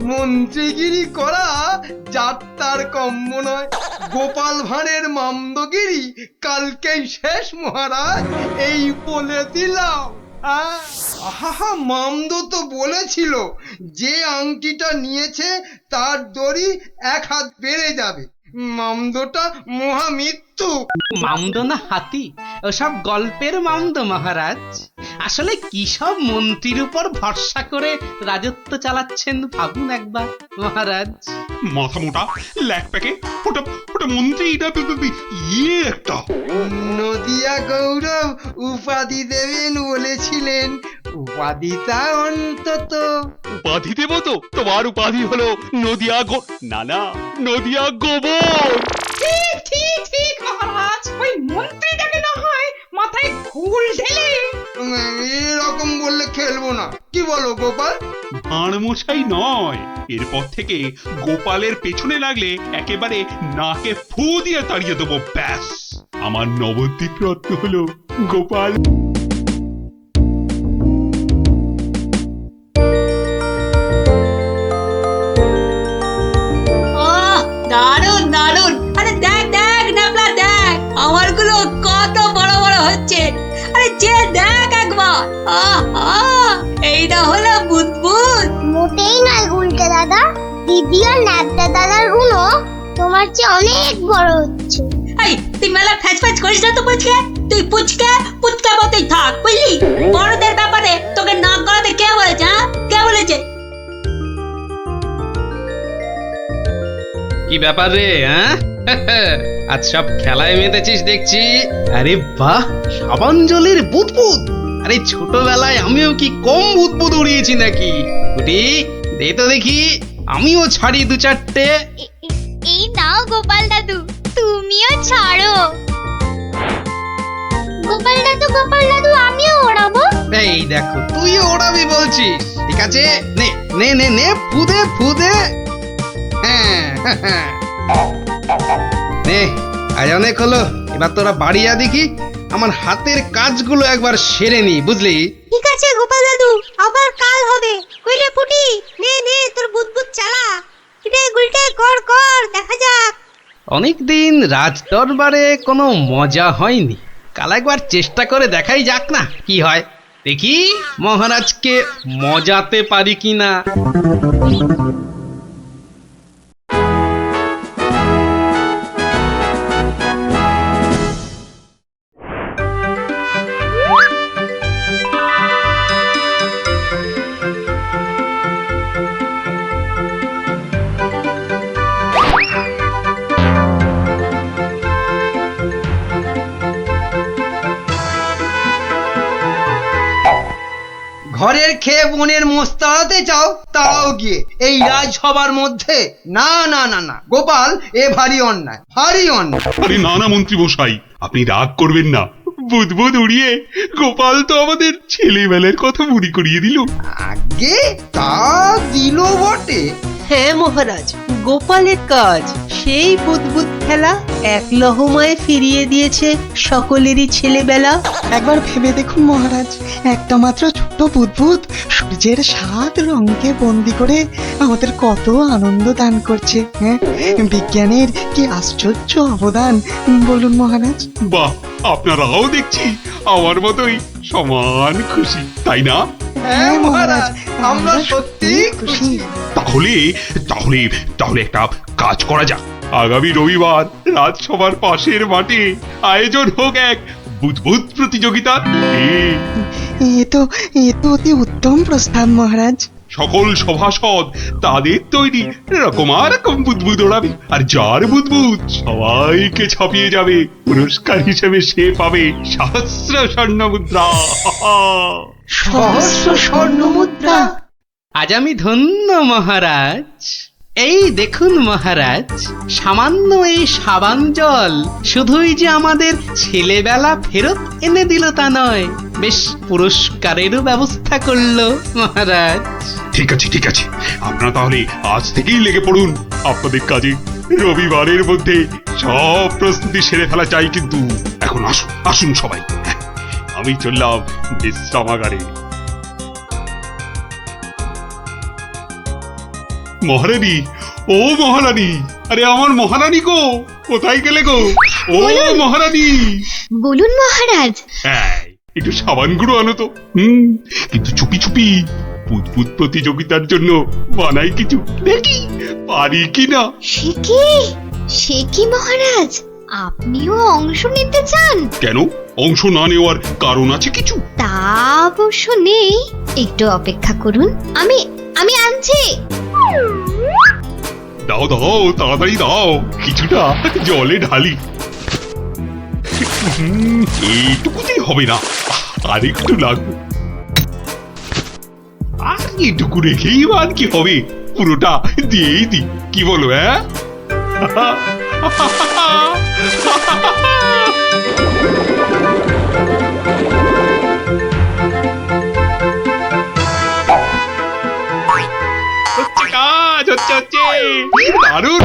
মন্ত্রীগিরি করা যাত্রার কম্য নয়। গোপাল ভাঁড়ের মামদগিরি কালকেই শেষ মহারাজ, এই বলে দিলাম। আহা, মামদো তো বলেছিল যে আংটিটা নিয়েছে তার দড়ি 1 হাত বেড়ে যাবে। মামদোটা মহামৃত্যু। মামদো না হাতি, ওসব গল্পের মামদো মহারাজ। আসলে কি সব মন্ত্রীর উপর ভরসা করে রাজত্ব চালাচ্ছেন ভাবুন একবার মহারাজ। মাথা মোটা ল্যাক প্যাকে, ওটা মন্ত্রী ইয়ে একটা। নদিয়া গৌরব উপাধি দেবেন বলেছিলেন, উপাধিটা অন্তত। উপাধি দেব তো, তোমার উপাধি হলো নদিয়া নদিয়া গোবর। ঠিক মহারাজ, ওই মন্ত্রীটাকে না হয় মাথায় ঘুল ঢেলে। এরকম বললে খেলবো না, কি বলো গোপাল? ভাঁড় মশাই নয়, এরপর থেকে গোপালের পেছনে লাগলে একেবারে নাকে ফু দিয়ে তাড়িয়ে দেবো, ব্যাস। আমার নবদ্বীপ রত্ন হলো গোপাল। দারুন দারুন। আরে দেখ নাবলা দেখ, আমারগুলো কত বড় বড় হচ্ছে। আরে যে দেখ একবার, এইটা হলো বুদবুদ। মোটেই নয় গুলটে দাদা, দিদি আর ন্যাপটা দাদার উনো তোমার চেয়ে অনেক বড় হচ্ছে। এই তুই মেলা ফ্যাচ করিস না তো পুচকে। তুই পুচকা মতোই থাক, বুঝলি? বড়দের ব্যাপারে তোকে নাক গলাতে কে বলেছে? কে বলেছে? কি ব্যাপার রে? আজ সব খেলায় মেতেছিস দেখছি। আরে বাহ, সাবাঞ্জলির বুদবুদ। আরে ছোটবেলায় আমিও কি কম বুদবুদ উড়িয়েছি নাকি? কুটি দে তো দেখি, আমিও ছাড়ি 2-4টে। এই নাও গোপাল দাদু, তুমিও ছাড়ো। গোপাল দাদু আমিও ওড়াবো। এই দেখো, তুইও ওড়াবি বলছিস? ঠিক আছে, নে নে নে নে, ফুদে। নে, আজ অনেক হলো, এবার তোরা বাড়ি যা দেখি। আমার হাতের কাজগুলো একবার সেরে নি, বুঝলি? ঠিক আছে গোপাল দাদু, আবার কাল হবে। কইলে ফুটি, নে তোর বুদবুদ চালা। কিরে গুলটে, কর দেখা যাক। অনেকদিন রাজ দরবারে কোনো মজা হয়নি, কাল একবার চেষ্টা করে দেখাই যাক না কি হয়। দেখি মহারাজকে মজাতে পারি কিনা। ঘরের খেয়ে বনের মোষ তাড়াতে চাও, তাও গিয়ে এই রাজসভার মধ্যে? না, গোপাল, এ ভারী অন্যায়। আরে না মন্ত্রী মশাই, আপনি রাগ করবেন না। বুদবুদ উড়িয়ে গোপাল তো আমাদের ছেলেবেলার কথা মনে করিয়ে দিল। আগে তা দিল বটে। হ্যাঁ মহারাজ, গোপালের কাজ সেই বুদবুদ খেলা এক লহমায় ফিরিয়ে দিয়েছে সকলেরই ছেলেবেলা। একবার ভেবে দেখুন মহারাজ, একটা মাত্র ছোট বুদবুদ সূর্যের 7 রঙকে বন্দি করে আমাদের কত আনন্দ দান করছে। হ্যাঁ, বিজ্ঞানের কি আশ্চর্য অবদান বলুন মহারাজ। বাহ, আপনারাও দেখছি আমার মতোই সমান খুশি, তাই না? হ্যাঁ মহারাজ, আমরা সত্যি খুশি। তাহলে তাহলে তাহলে একটা কাজ করা যাক। আগামী রবিবার রাজসভার পাশের মাঠে আয়োজন হোক এক বুদবুদ প্রতিযোগিতা। এ তো অতি উত্তম প্রস্তাব মহারাজ। সকল সভাসদ তাদের তৈরি রকম বুদবুদ ওড়াবে, আর যার বুদবুদ সবাইকে ছাপিয়ে যাবে, পুরস্কার হিসেবে সে পাবে সহস্র স্বর্ণ মুদ্রা। সহস্র স্বর্ণ মুদ্রা! আজ আমি ধন্য মহারাজ। এই দেখুন মহারাজ, সামান্য এই সাবান জল শুধুই যে আমাদের ছেলেবেলা ফেরত এনে দিল তা নয়, বেশ পুরস্কারেরও ব্যবস্থা করলো মহারাজ। ঠিক আছে ঠিক আছে, আপনারা তাহলে আজ থেকেই লেগে পড়ুন আপনাদের কাজে। রবিবারের মধ্যে সব প্রস্তুতি সেরে ফেলা চাই, কিন্তু এখন আসুন আসুন সবাই, আমি চললাম বিশ্রামাগারে। মহারানী, ও মহারানী, আরে আমার মহারানী গো, কোথায় গেলে গো? ও মহারানী! বলুন মহারাজ। হ্যাঁ, একটু সাবান গুঁড়ো আনো তো। কিন্তু চুপি চুপি বুদবুদ প্রতিযোগিতার জন্য বানাই কিছু, দেখি পারি কিনা। সে কি মহারাজ, আপনিও অংশ নিতে চান? কেন, অংশ না নেওয়ার কারণ আছে কিছু? তা অবশ্য নেই, একটু অপেক্ষা করুন, আমি আনছি। দাও দাও, তাড়াতাড়ি দাও, কিছুটা জলে ঢালি। এইটুকুতেই হবে না, আর একটু লাগবে। আর এটুকু রেখেই বাদ কি হবে, পুরোটা দিয়েই দি, কি বলো? হ্যাঁ, কাজ হচ্ছে হচ্ছে দারুণ।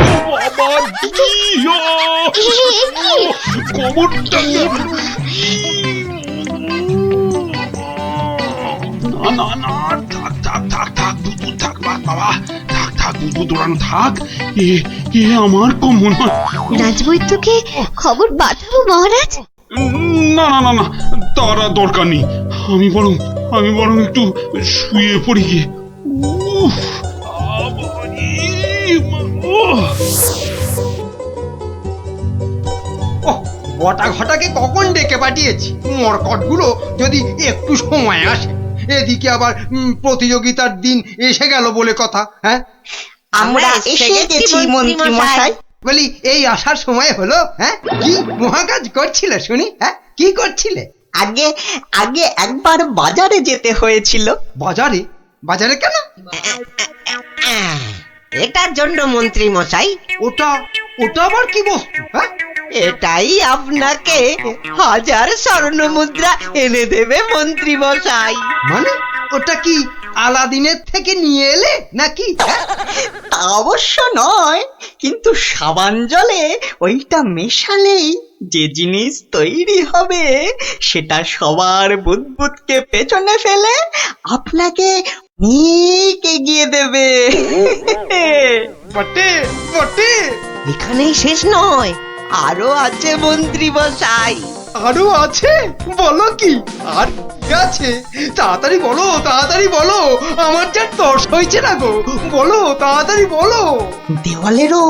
কোমরটা না না, থাক থাক থাক থাক, বুদবুদ থাক বাবা, থাক থাক, বুদবুদ দৌড়ানো থাক। এ আমার কোমর। রাজবৈদ্যকে খবর পাঠাবো মহারাজ? না না না না, তার দরকার নেই। আমি বরং একটু শুয়ে পড়ি গিয়ে। বটা ঘটাকে কখন ডেকে পাঠিয়েছি, মরকটগুলো যদি একটু সময় আসে। এদিকে আবার প্রতিযোগিতার দিন এসে গেল বলে কথা। হ্যাঁ, আমরা এসে গেছি মন্ত্রী মশাই। বলি এই আসার সময় হলো? হ্যাঁ, কি মহাকাজ করছিলে শুনি? হ্যাঁ, কি করছিলে? আগে আগে একবার বাজারে যেতে হয়েছিল। বাজারে? বাজারে কেন? এটার জন্য মন্ত্রী মশাই। ওটা আবার কি বস্তু? হ্যাঁ, এটাই আপনাকে 1000 স্বর্ণ মুদ্রা এনে দেবে মন্ত্রী মশাই। মানে ওটা কি আলাদিনের থেকে নিয়ে এলে নাকি? তা অবশ্য নয়, কিন্তু সাবান জলে ওইটা মেশালেই যে জিনিস তৈরি হবে সেটা সবার বুদবুদকে পেছনে ফেলে আপনাকে অনেক এগিয়ে দেবে। বটে বটে, এখানেই শেষ নয়, আরো আছে মন্ত্রী মশাই। আরো আছে? বলো কি আর আছে? তাড়াতাড়ি বলো, তাড়াতাড়ি বলো, আমার যা তর্স হয়েছে না গো, বলো তাড়াতাড়ি বলো। দেওয়ালেরও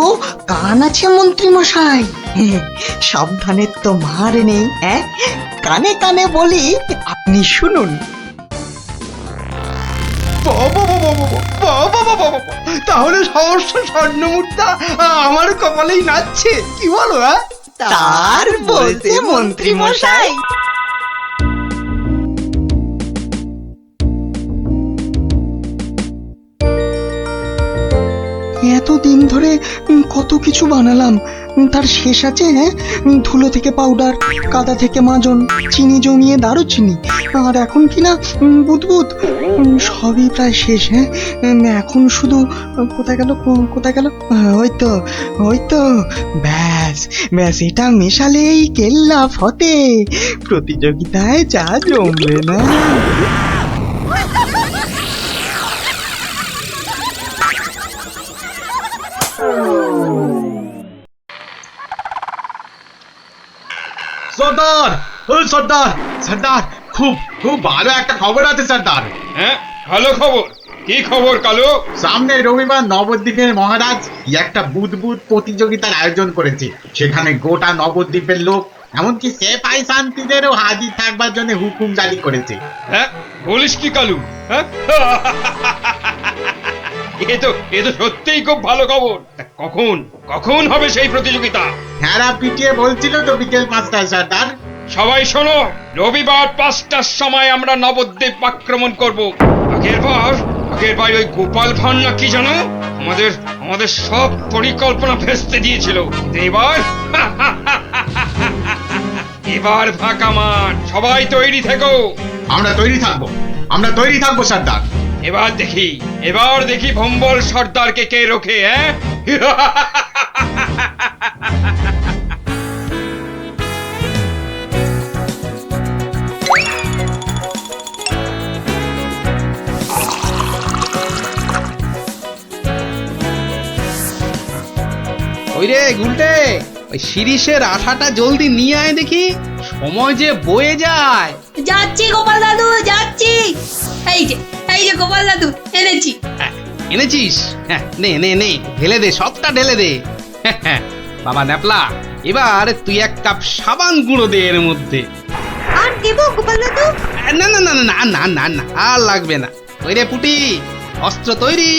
কান আছে মন্ত্রী মশাই, সাবধানের তো মার নেই। হ্যাঁ, কানে কানে বলি, আপনি শুনুন। তাহলে সহস্র স্বর্ণ মুদ্রা আমার কপালেই নাচছে, কি বলো? হ্যাঁ, তার বলতে মন্ত্রী মশাই। এতদিন ধরে কত কিছু বানালাম, তার শেষ আছে, হ্যাঁ? ধুলো থেকে পাউডার, কাদা থেকে মাজন, চিনি জমিয়ে দারুচিনি, আর এখন কি না বুদবুদ, সবই প্রায় শেষ। হ্যাঁ, এখন শুধু কোথায় গেল, কোথায় গেল? ওই তো ব্যাস ব্যাস, এটা মেশালেই কেল্লা ফতে, প্রতিযোগিতায় যা জমবে না। সর্দার, ও সর্দার, সর্দার, খুব খুব ভালো একটা খবর আছে সর্দার। হ্যাঁ, ভালো খবর। কি খবর কালু? সামনে রবিবার নবদ্বীপের মহারাজ একটা বুদবুদ প্রতিযোগিতার আয়োজন করেছে। সেখানে গোটা নবদ্বীপের লোক, এমনকি সেপাই শান্তিদেরও হাজির থাকবার জন্য হুকুম জারি করেছে। হ্যাঁ, বলিস কি কালু? হ্যাঁ, এ তো সত্যিই খুব ভালো খবর। তা কখন হবে সেই প্রতিযোগিতা? হ্যাঁ, পিটিয়ে বলছিল তো বিকেল 5টায় সর্দার। সবাই শোনো, রবিবার 5টার সময় আমরা নবদ্বীপ আক্রমণ করব। আগের বার ওই গোপাল ভাঁড় না কি জানো, আমাদের সব পরিকল্পনা ভেস্তে দিয়েছিল। এবার ফাঁকা মাঠ, সবাই তৈরি থেকো। আমরা তৈরি থাকবো সর্দার। এবার দেখি ভম্বল সর্দারকে কে রোখে। হ্যাঁ, ওই রে গুলটে, ওই শিরিষের আঠাটা জলদি নিয়ে আয় দেখি, সময় যে বয়ে যায়। যাচ্ছি গোপাল দাদু, যাচ্ছি। এই যে গোপাল দাদু, এনেছি। এনেছিস? হ্যাঁ, নে নে নে, ঢেলে দে, সবটা ঢেলে দে। বাবা ন্যাপলা, এবার তুই 1 কাপ সাবান গুঁড়ো দে এর মধ্যে। আর দেবো গোপাল দাদু? না না না না না না না, আর লাগবে না। ওই রে পুটি, অস্ত্র তৈরি?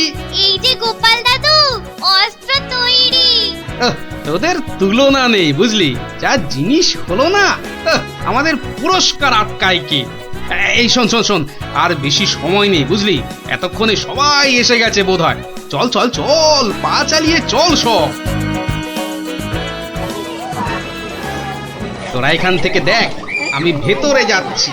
এই যে গোপাল দাদু, অস্ত্র তৈরি। তোদের তুলনা নেই বুঝলি, যা জিনিস হলো না। আমাদের পুরস্কার আটকায় কি? এই শোন শোন শোন, আর বেশি সময় নেই বুঝলি, এতক্ষণে সবাই এসে গেছে বোধহয়। চল চল চল, পা চালিয়ে চল সব। তোরা এখান থেকে দেখ, আমি ভেতরে যাচ্ছি।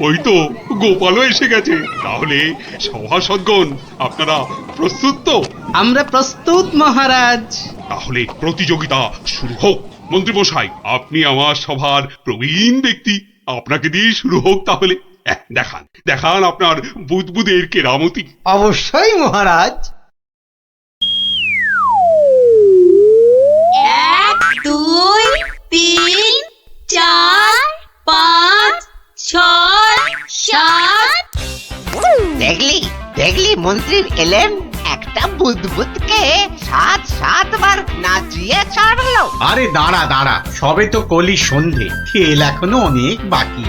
ওই তো গোপালও এসে গেছে। তাহলে সভাসদগণ, আপনারা প্রস্তুত তো? আমরা প্রস্তুত মহারাজ। তাহলে প্রতিযোগিতা শুরু হোক। মন্ত্রীমশাই, আপনি আমার সভার প্রবীণ ব্যক্তি, আপনাকে দিয়ে শুরু হোক তাহলে। দেখান আপনার বুদবুদের কেরামতি। অবশ্যই মহারাজ। 1 2 3 4 5 6 7। দেখলি মন্ত্রী এলেন, একটা বুদবুদকে 7 বার নাচিয়ে ছাড়লো। আরে দাঁড়া, সবে তো কলি সন্ধে, খেল এখনো অনেক বাকি।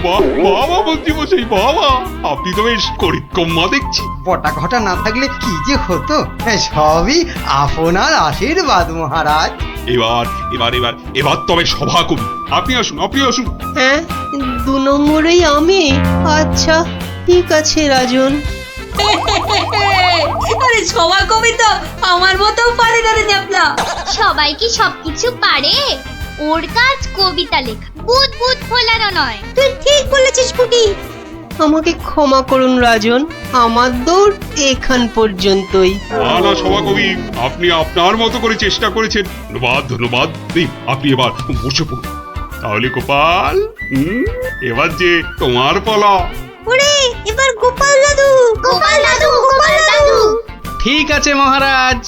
বাবা মন্ত্রীমশাই, বাবা, আপনি তো বেশ করিতকম্মা দেখছি। পটা ঘটা না থাকলে কি যে হতো, সবই আপনার আশীর্বাদ মহারাজ। এবার তবে সভা কবি, আপনি আসুন। হ্যাঁ, 2 নম্বরেই আমি। আচ্ছা ঠিক আছে রাজন। আরে সবার কবি তো আমার মতো পারে না রে ন্যাপলা। সবাই কি সবকিছু পারে? ওর কাজ কবিতা লেখা, বুদবুদ ফোলানো নয়। তুই ঠিক বলেছিস পুটি। আমাকে ক্ষমা করুন রাজন, আমার দৌড় এখান পর্যন্তই। না সভাকবি, আপনি আপনার মতো করে চেষ্টা করেছেন, ধন্যবাদ। আপনি এবার বসে পড়ুন। তাহলে গোপাল, এবার যে তোমার পালা। ওরে, এবার গোপাল দাদু। ঠিক আছে মহারাজ।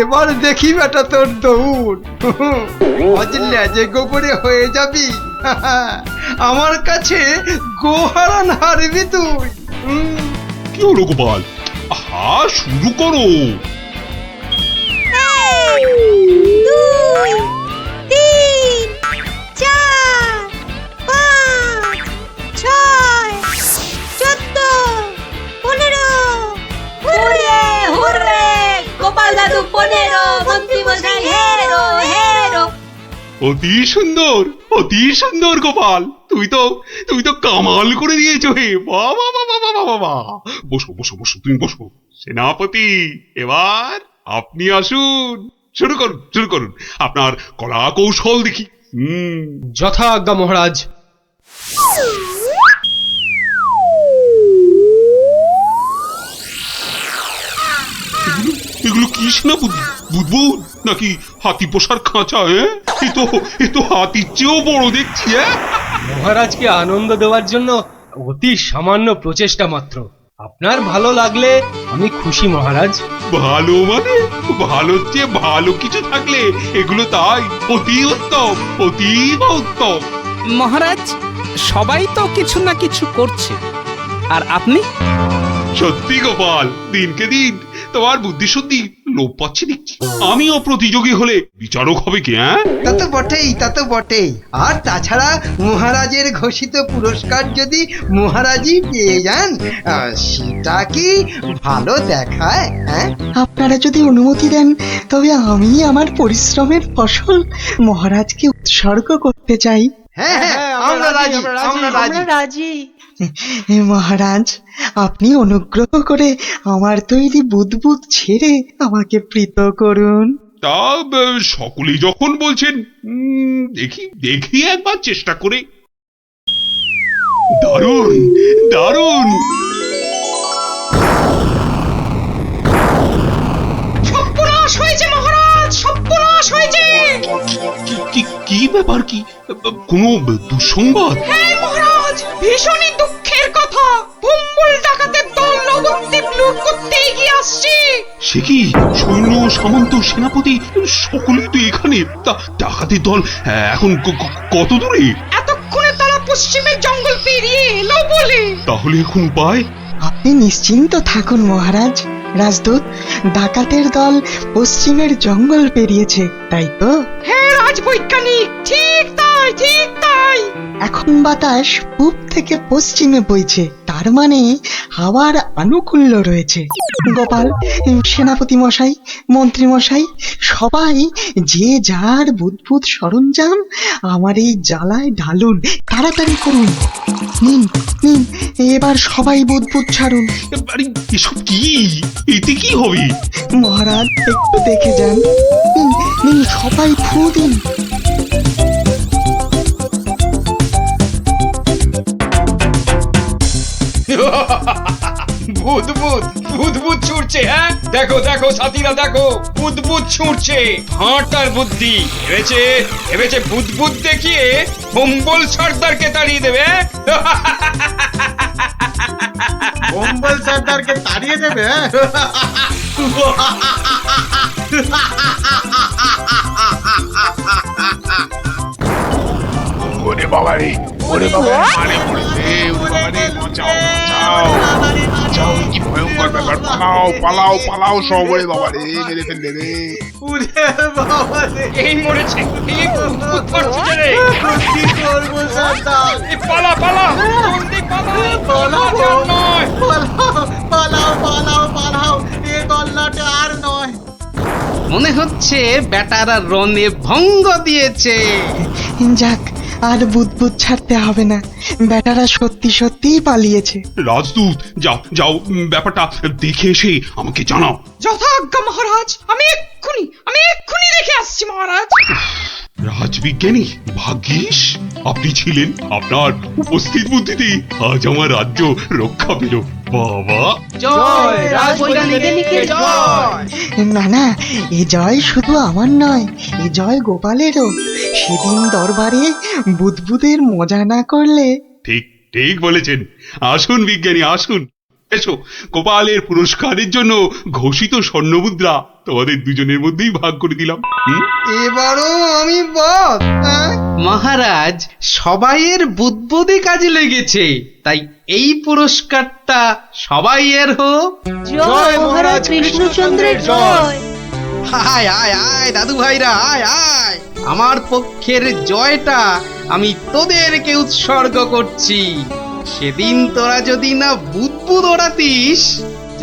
এবার দেখি বেটা তোর দৌড়। বুঝলে যে গোবরে হয়ে যাবি, আমার কাছে গোহারান হারবি তুই। কি হলো গোপাল? শুরু করো। 1 2 3 4 5 6 14 15। হুররে গোপাল দাদু 15, মন্ত্রী মশাই হেরো। অতি সুন্দর গোপাল, তুই তো কামাল করে দিয়েছো হে। বাবা, বসো, তুমি বসো। সেনাপতি, এবার আপনি আসুন। শুরু করুন শুরু করুন আপনার কলা কৌশল দেখি। যথা আজ্ঞা মহারাজ। এগুলো কি সেনাপতি? বুদবুদ নাকি হাতি পোষার খাঁচা? এ তো হাতির চেয়েও বড় দেখছি। মহারাজকে আনন্দ দেওয়ার জন্য অতি সামান্য প্রচেষ্টা মাত্র। আপনার ভালো লাগলে আমি খুশি মহারাজ। ভালো মানে ভালোর চেয়ে ভালো কিছু থাকলে এগুলো তাই অতি উত্তম, অতীব উত্তম। মহারাজ, সবাই তো কিছু না কিছু করছে, আর আপনি? সত্যি গোপাল, দিনকে দিন তোমার বুদ্ধি সত্যি লোপ পাচ্ছে দেখছি। আমিও প্রতিযোগী হলে বিচারক হবে কি? তা তো বটেই, তা তো বটেই। আর তাছাড়া মহারাজের ঘোষিত পুরস্কার যদি মহারাজই পেয়ে যান, সেটা কি ভালো দেখায়? হ্যাঁ, আপনারা যদি অনুমতি দেন তবে আমি আমার পরিশ্রমের ফসল মহারাজকে উৎসর্গ করতে চাই। হ্যাঁ হ্যাঁ, আমরা রাজি, আমরা রাজি। মহারাজ, আপনি অনুগ্রহ করে আমার তৈরি বুদবুদ ছেড়ে আমাকে প্রীত করুন। তা সকলেই যখন বলছেন, দেখি দেখি একবার চেষ্টা করে। দারুণ দারুণ। সর্বনাশ হয়েছে মহারাজ, সর্বনাশ হয়েছে। কি ব্যাপার? কি কোনো দুঃসংবাদ? হ্যাঁ মহারাজ, ভীষণই দুঃখের কথা। ভম্বল ডাকাতের দল নবদ্বীপ লুট করতে এগিয়ে আসছে। সে কি? সৈন্য, সামন্ত, সেনাপতি সকলেই তো এখানে। তা ডাকাতের দল এখন কত দূরে? এতক্ষণে তারা পশ্চিমের জঙ্গল পেরিয়ে এলো বলে। তাহলে এখন উপায়? আপনি নিশ্চিন্ত থাকুন মহারাজ। রাজদূত, ডাকাতের দল পশ্চিমের জঙ্গল পেরিয়েছে, তাই তো? হ্যাঁ রাজবৈজ্ঞানিক, ঠিক তাই, ঠিক তাই। এখন বাতাস পূব থেকে পশ্চিমে বইছে, তার মানে হাওয়ার আনুকূল্য রয়েছে। গোপাল, সেনাপতি মশাই, মন্ত্রী মশাই, সবাই যে যার বুদবুদ সরঞ্জাম আমার এই জ্বালায় ঢালুন, তাড়াতাড়ি করুন। নিন নিন, এবার সবাই বুদবুদ ছাড়ুন। এসব কি? এতে কি হবে? মহারাজ, একটু দেখে যান। নিন নিন, সবাই ফু দিন। বুদবুদ ছুটছে। হ্যাঁ, দেখো দেখো সাথীরা, দেখো বুদবুদ ছুটছে। হাঁটার বুদ্ধি ভেবেছে বুদবুদ দেখিয়ে ভম্বল সর্দারকে তাড়িয়ে দেবে। ভম্বল সর্দারকে তাড়িয়ে দেবে? ওরে বাবা রে, ওরে বাবা, মারে পড়েছে, ওরে বাবা রে, বাঁচাও বাঁচাও বাঁচাও, কি ভয়ঙ্কর ব্যাপার! পালাও পালাও পালাও সব! ওরে বাবা রে, মেরে ফেললে রে! ওরে বাবা রে, এই মরেছে, এই বুদবুদ করছে রে। কি করবো সর্দার? পালা পালা, জলদি পালা, পালাও, নয়। পালাও পালাও পালাও, এ গল্লাটা আর নয়। মনে হচ্ছে বেটারা রনে ভঙ্গ দিয়েছে। যাক, আর বুদবুদ ছাড়তে হবে না, বেটারা সত্যি সত্যিই পালিয়েছে। রাজদূত, যাও যাও, ব্যাপারটা দেখে এসে আমাকে জানাও। যথাজ্ঞা মহারাজ, আমি এক্ষুনি দেখে আসছি মহারাজ। রাজবিজ্ঞানী, ভাগ্যিস আপনি ছিলেন। আপনার উপস্থিত বুদ্ধিতে আজ আমার রাজ্য রক্ষা পেল। বাবা, জয় রাজবৈজ্ঞানিকের জয়। না না, এ জয় শুধু আমার নয়, এ জয় গোপালেরও। সেদিন দরবারে বুদবুদের মজা না করলে। ঠিক ঠিক বলেছেন। আসুন বিজ্ঞানী, আসুন। এসো, গোপালের পুরস্কারের জন্য ঘোষিত স্বর্ণমুদ্রা তোমাদের দুজনের মধ্যেই ভাগ করে দিলাম। এবারও আমি বাদ। মহারাজ, সবাইয়ের বুদ্বুদে কাজে লেগেছে, তাই এই পুরস্কারটা সবাইয়ের হোক। জয় মহারাজ কৃষ্ণচন্দ্রের জয়। আয় আয় আয় দাদু ভাইরা, আয় আয়। আমার পক্ষের জয়টা আমি তোদেরকে উৎসর্গ করছি। সেদিন তোরা যদি না বুদবুদ ওড়াতিস।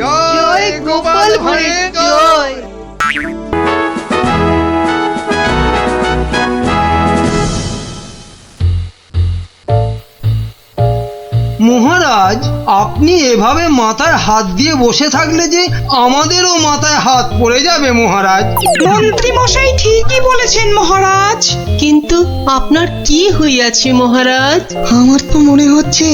জয় গোপাল ভাঁড়ের জয়। মহারাজ আপনি এভাবে মাথায় হাত দিয়ে বসে থাকলে যে আমাদেরও মাথায় হাত পড়ে যাবে মহারাজ। মন্ত্রী মশাই ঠিকই বলেছেন মহারাজ। কিন্তু আপনার কি হইয়াছে মহারাজ? আমার তো মনে হচ্ছে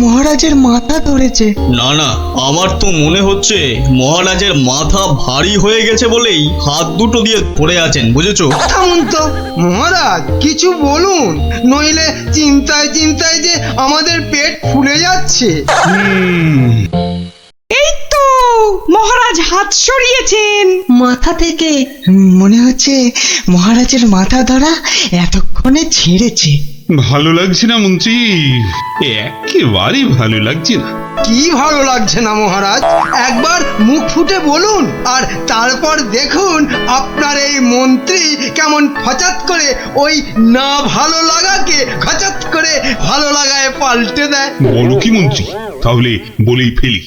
মহারাজের মাথা ধরেছে। না না, আমার তো মনে হচ্ছে মহারাজের মাথা ভারী হয়ে গেছে বলেই হাত দুটো দিয়ে পড়ে আছেন, বুঝেছো? থামুন তো মহারাজ, কিছু বলুন, নইলে চিন্তায় চিন্তায় যে আমাদের পেট ফুলে যাচ্ছে। এই তো মহারাজ হাত সরিয়েছেন। মাথা থেকে মনে হচ্ছে মহারাজের মাথা ধরা এতক্ষণে ছেড়েছে। ভালো লাগছে না মন্ত্রী, একেবারে ভালো লাগছে না। কি ভালো লাগছে না মহারাজ? একবার মুখ ফুটে বলুন, আর তারপর দেখুন আপনার এই মন্ত্রী কেমন ফচাত করে ওই না ভালো লাগাকে খচাত করে ভালো লাগায় পাল্টে দেয়। বলো কি মন্ত্রী, তাহলে বলেই ফেলি।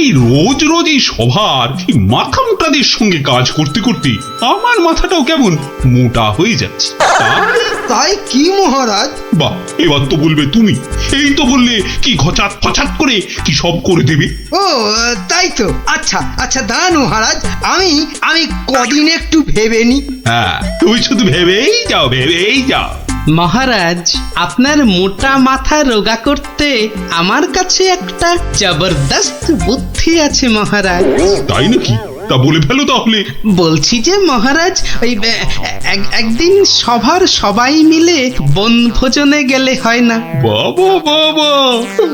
এই রোজ রোজ এই সভার মাথা মোটাদের সঙ্গে কাজ করতে করতে আমার মাথাটাও কেমন মোটা হয়ে যাচ্ছে। তাই কি মহারাজ? বাহ, এবার তো বলবে তুমি। এই তো বললে কি খচাত খচাত করে কি সব করে দেবে। ও তাই তো। আচ্ছা আচ্ছা দাঁড়ান মহারাজ, আমি কদিন একটু ভেবে নি। হ্যাঁ, তুমি শুধু ভেবেই যাও, ভেবেই যাও। মহারাজ, আপনার মোটা মাথা রোগা করতে আমার কাছে একটা জবরদস্ত বুদ্ধি আছে মহারাজ। তাই নাকি? তা বলে ফেলো তাহলে। বলছি যে মহারাজ, ওই একদিন সভার সবাই মিলে বনভোজনে গেলে হয় না? বাবা বাবা,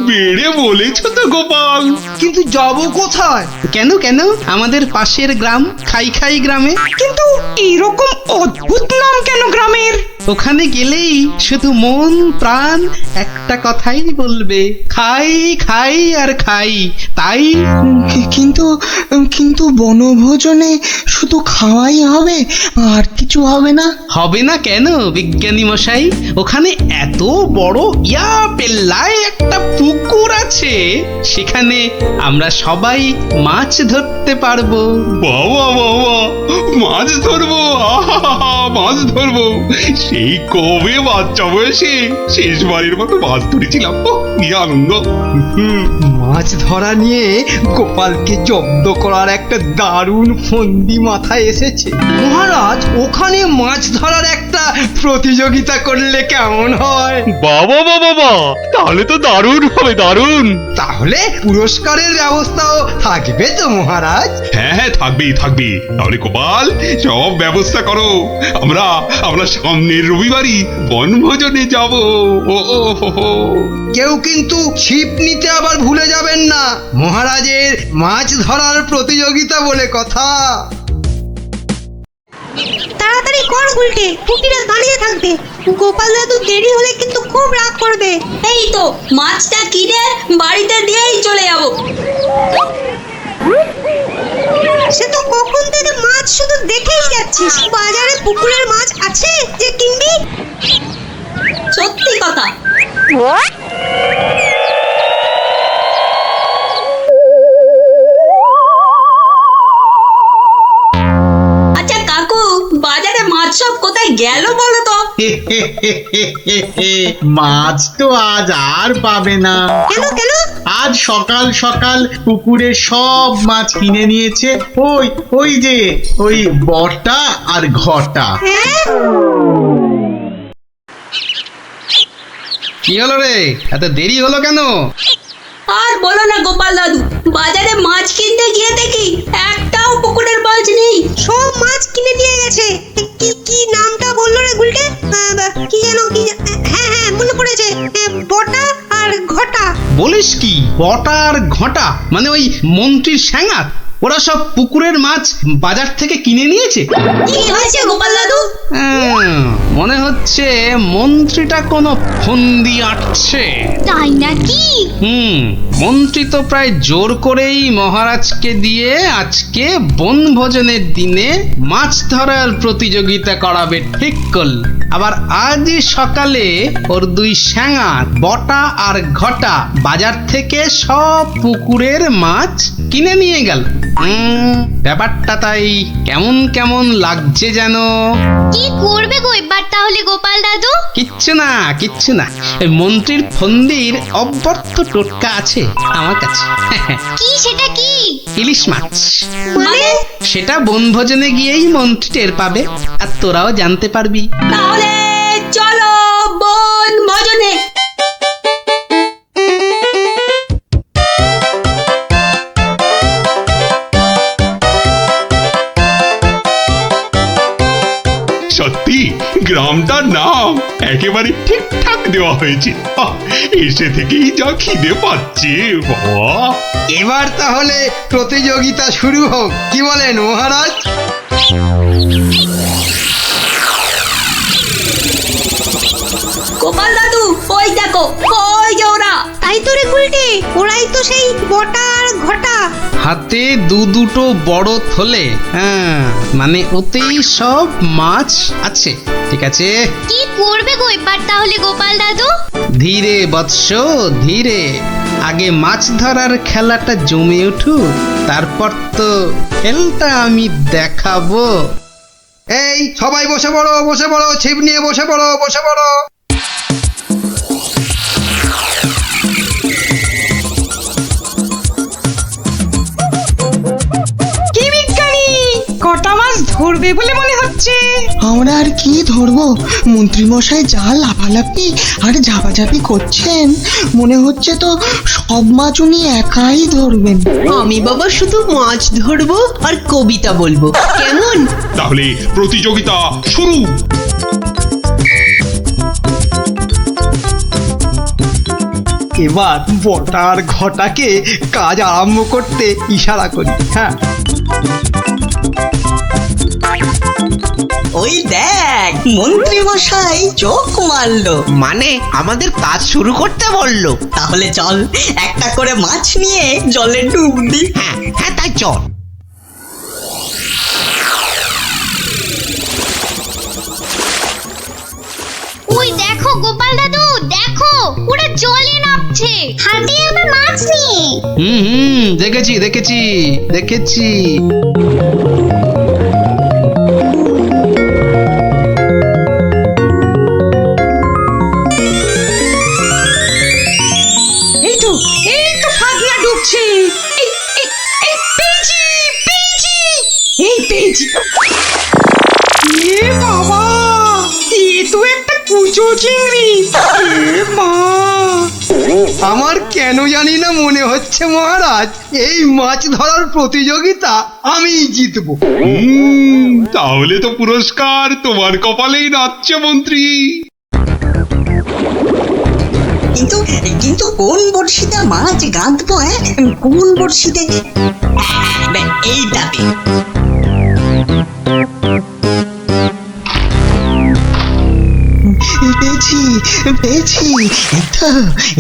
বেড়ে বলেছ তো গোপাল। কিন্তু যাব কোথায়? কেন কেন, আমাদের পাশের গ্রাম খাই গ্রামে। কিন্তু এরকম অদ্ভুত নাম কেন গ্রামের? ওখানে গেলেই শুধু মন প্রাণ একটা কথাই বলবে, খাই খাই আর খাই। তাই কিন্তু কিন্তু বনভোজনে শুধু খাওয়াই হবে, আর কিছু হবে না? হবে না কেন বিজ্ঞানী মশাই? ওখানে এত বড় পেল্লায় একটা পুকুর আছে, সেখানে আমরা সবাই মাছ ধরতে পারবো। বাবা বাবা, মাছ ধরবো, মাছ ধরবো। সেই কবে বাচ্চা বয়সে শেষবারের মতো মাছ ধরেছিলাম, কি আনন্দ। মাছ ধরা নিয়ে গোপালকে জব্দ করার একটা দারুণ ফন্দি মাথায় এসেছে। মহারাজ, ওখানে মাছ ধরার একটা প্রতিযোগিতা করলে কেমন হয়? বাবা বাবা, তাহলে তো দারুণ হবে, দারুণ। তাহলে পুরস্কারের ব্যবস্থাও থাকবে তো মহারাজ? হ্যাঁ হ্যাঁ, থাকবেই থাকবে। তাহলে গোপাল, সব ব্যবস্থা করো। আমরা সামনের রবিবারই বনভোজনে যাব। কেউ কিন্তু ছিপ নিতে আবার ভুলে যাবেন না, মহারাজের মাছ ধরার প্রতিযোগিতা বলে কথা। তাড়াতাড়ি কর গুলটে, পুটিরা দাঁড়িয়ে থাকবে। গোপাল দাদু দেরি হলে কিন্তু খুব রাগ করবে। এই তো মাছটা কিনে বাড়িতে দিয়েই চলে যাব। সে তো কখন থেকে মাছ শুধু দেখেই যাচ্ছিস। বাজারে পুকুরের মাছ আছে যে কিনবি? সত্যি কথা। আচ্ছা কাকু, বাজারে মাছ সব কোথায় গেল বলো তো? মাছ তো আজ আর পাবে না। কেন কেন? আজ সকাল সকাল পুকুরে সব মাছ কিনে নিয়েছে ওই যে ওই বটা আর ঘটা। কি হলো রে, এত দেরি হলো কেন? আর বলো না গোপাল দাদু, বাজারে মাছ কিনতে গিয়ে দেখি একটাও পুকুরের মাছ নেই। সব মাছ কিনে নিয়ে গেছে। কি নামটা বললো রে গুলটে? কি যেন, হ্যাঁ হ্যাঁ মনে পড়েছে, বটা আর ঘটা। বলিস কি, বটা আর ঘটা? মানে ওই মন্ত্রীর স্যাঙাত? ওরা সব পুকুরের মাছ বাজার থেকে কিনে নিয়েছে। কি হয়েছে গোপাল দাদু? মনে হচ্ছে মন্ত্রীটা কোনো ফন্দি আটছে। তাই নাকি? মন্ত্রী তো প্রায় জোর করেই মহারাজকে দিয়ে আজকে বনভোজনের দিনে মাছ ধরার প্রতিযোগিতা করাবে ঠিক করল। আবার আজ সকালে ওর দুই শ্যাঙা বটা আর ঘটা বাজার থেকে সব পুকুরের মাছ কিনে নিয়ে গেল। ব্যাপারটা তাই কেমন কেমন লাগছে যেন। কি করবে গো এবার তাহলে গোপাল দাদু? কিচ্ছু না কিচ্ছু না, এই মন্ত্রীর ফন্দির অব্যর্থ টোটকা আছে আমার কাছে। কি সেটা কি? ইলিশ মাছ। মানে? সেটা বনভোজনে গিয়েই মন্ত্রী টের পাবে, আর তোরাও জানতে পারবি। তাহলে চলো বন ভোজনে। সত্যি গ্রামটার নাম একেবারে ঠিকঠাক দেওয়া হয়েছে। এসে থেকেই যা খিদে পাচ্ছে বাবা। এবার তাহলে প্রতিযোগিতা শুরু হোক, কি বলেন মহারাজ? গোপাল দাদু ওই দেখো, ওই যে ওরা। তাই তো রে গুলটে, ওরাই তো সেই বটা আর ঘটা। হাতে দুটো বড় থলে, হ্যাঁ মানে ওতেই সব মাছ আছে। ঠিক আছে, কি করবে গো এবার তাহলে গোপাল দাদু? ধীরে বৎস ধীরে, আগে মাছ ধরার খেলাটা জমে উঠুক, তারপর তো খেলটা আমি দেখাবো। এই সবাই বসে পড়ো, বসে পড়ো, ছিপ নিয়ে বসে পড়ো, বসে পড়ো। কি বিজ্ঞানী, কটা মাছ ধরবে বলে মনে হচ্ছে? আমরা আর কি ধরবো, মন্ত্রীমশাই যা লাফালাফি আর ঝাপাঝাপি করছেন, মনে হচ্ছে তো সব মাছ উনি একাই ধরবেন। আমি বাবা শুধু মাছ ধরবো আর কবিতা বলবো, কেমন? তাহলে প্রতিযোগিতা শুরু। এবার বটার ঘটাকে কাজ আরম্ভ করতে ইশারা করি। হ্যাঁ, ওই দেখ মন্ত্রী মশাই চোখ মারলো, মানে আমাদের কাজ শুরু করতে বললো। তাহলে চল একটা করে মাছ নিয়ে জলে ডুব দি। হ্যাঁ হ্যাঁ তাই চল। ওই দেখো গোপাল দাদু, দেখো ওরা জলে নামছে হাতে আবার মাছ নিয়ে। দেখেছি দেখেছি দেখেছি। এই তো ফাগলা ডুবছে। পেয়েছি পেয়েছি, এই পেয়েছি। এ বাবা, এ তো একটা কুচো চিংড়ি। এ মা, আমার কেন জানি না মনে হচ্ছে মহারাজ এই মাছ ধরার প্রতিযোগিতা আমিই জিতবো। তাহলে তো পুরস্কার তোমার কপালেই নাচছে মন্ত্রী। কিন্তু কোন বড়শিতে মাছ গাঁথবো? কোন বড়শিতে? এইটাতে। পেয়েছি পেয়েছি,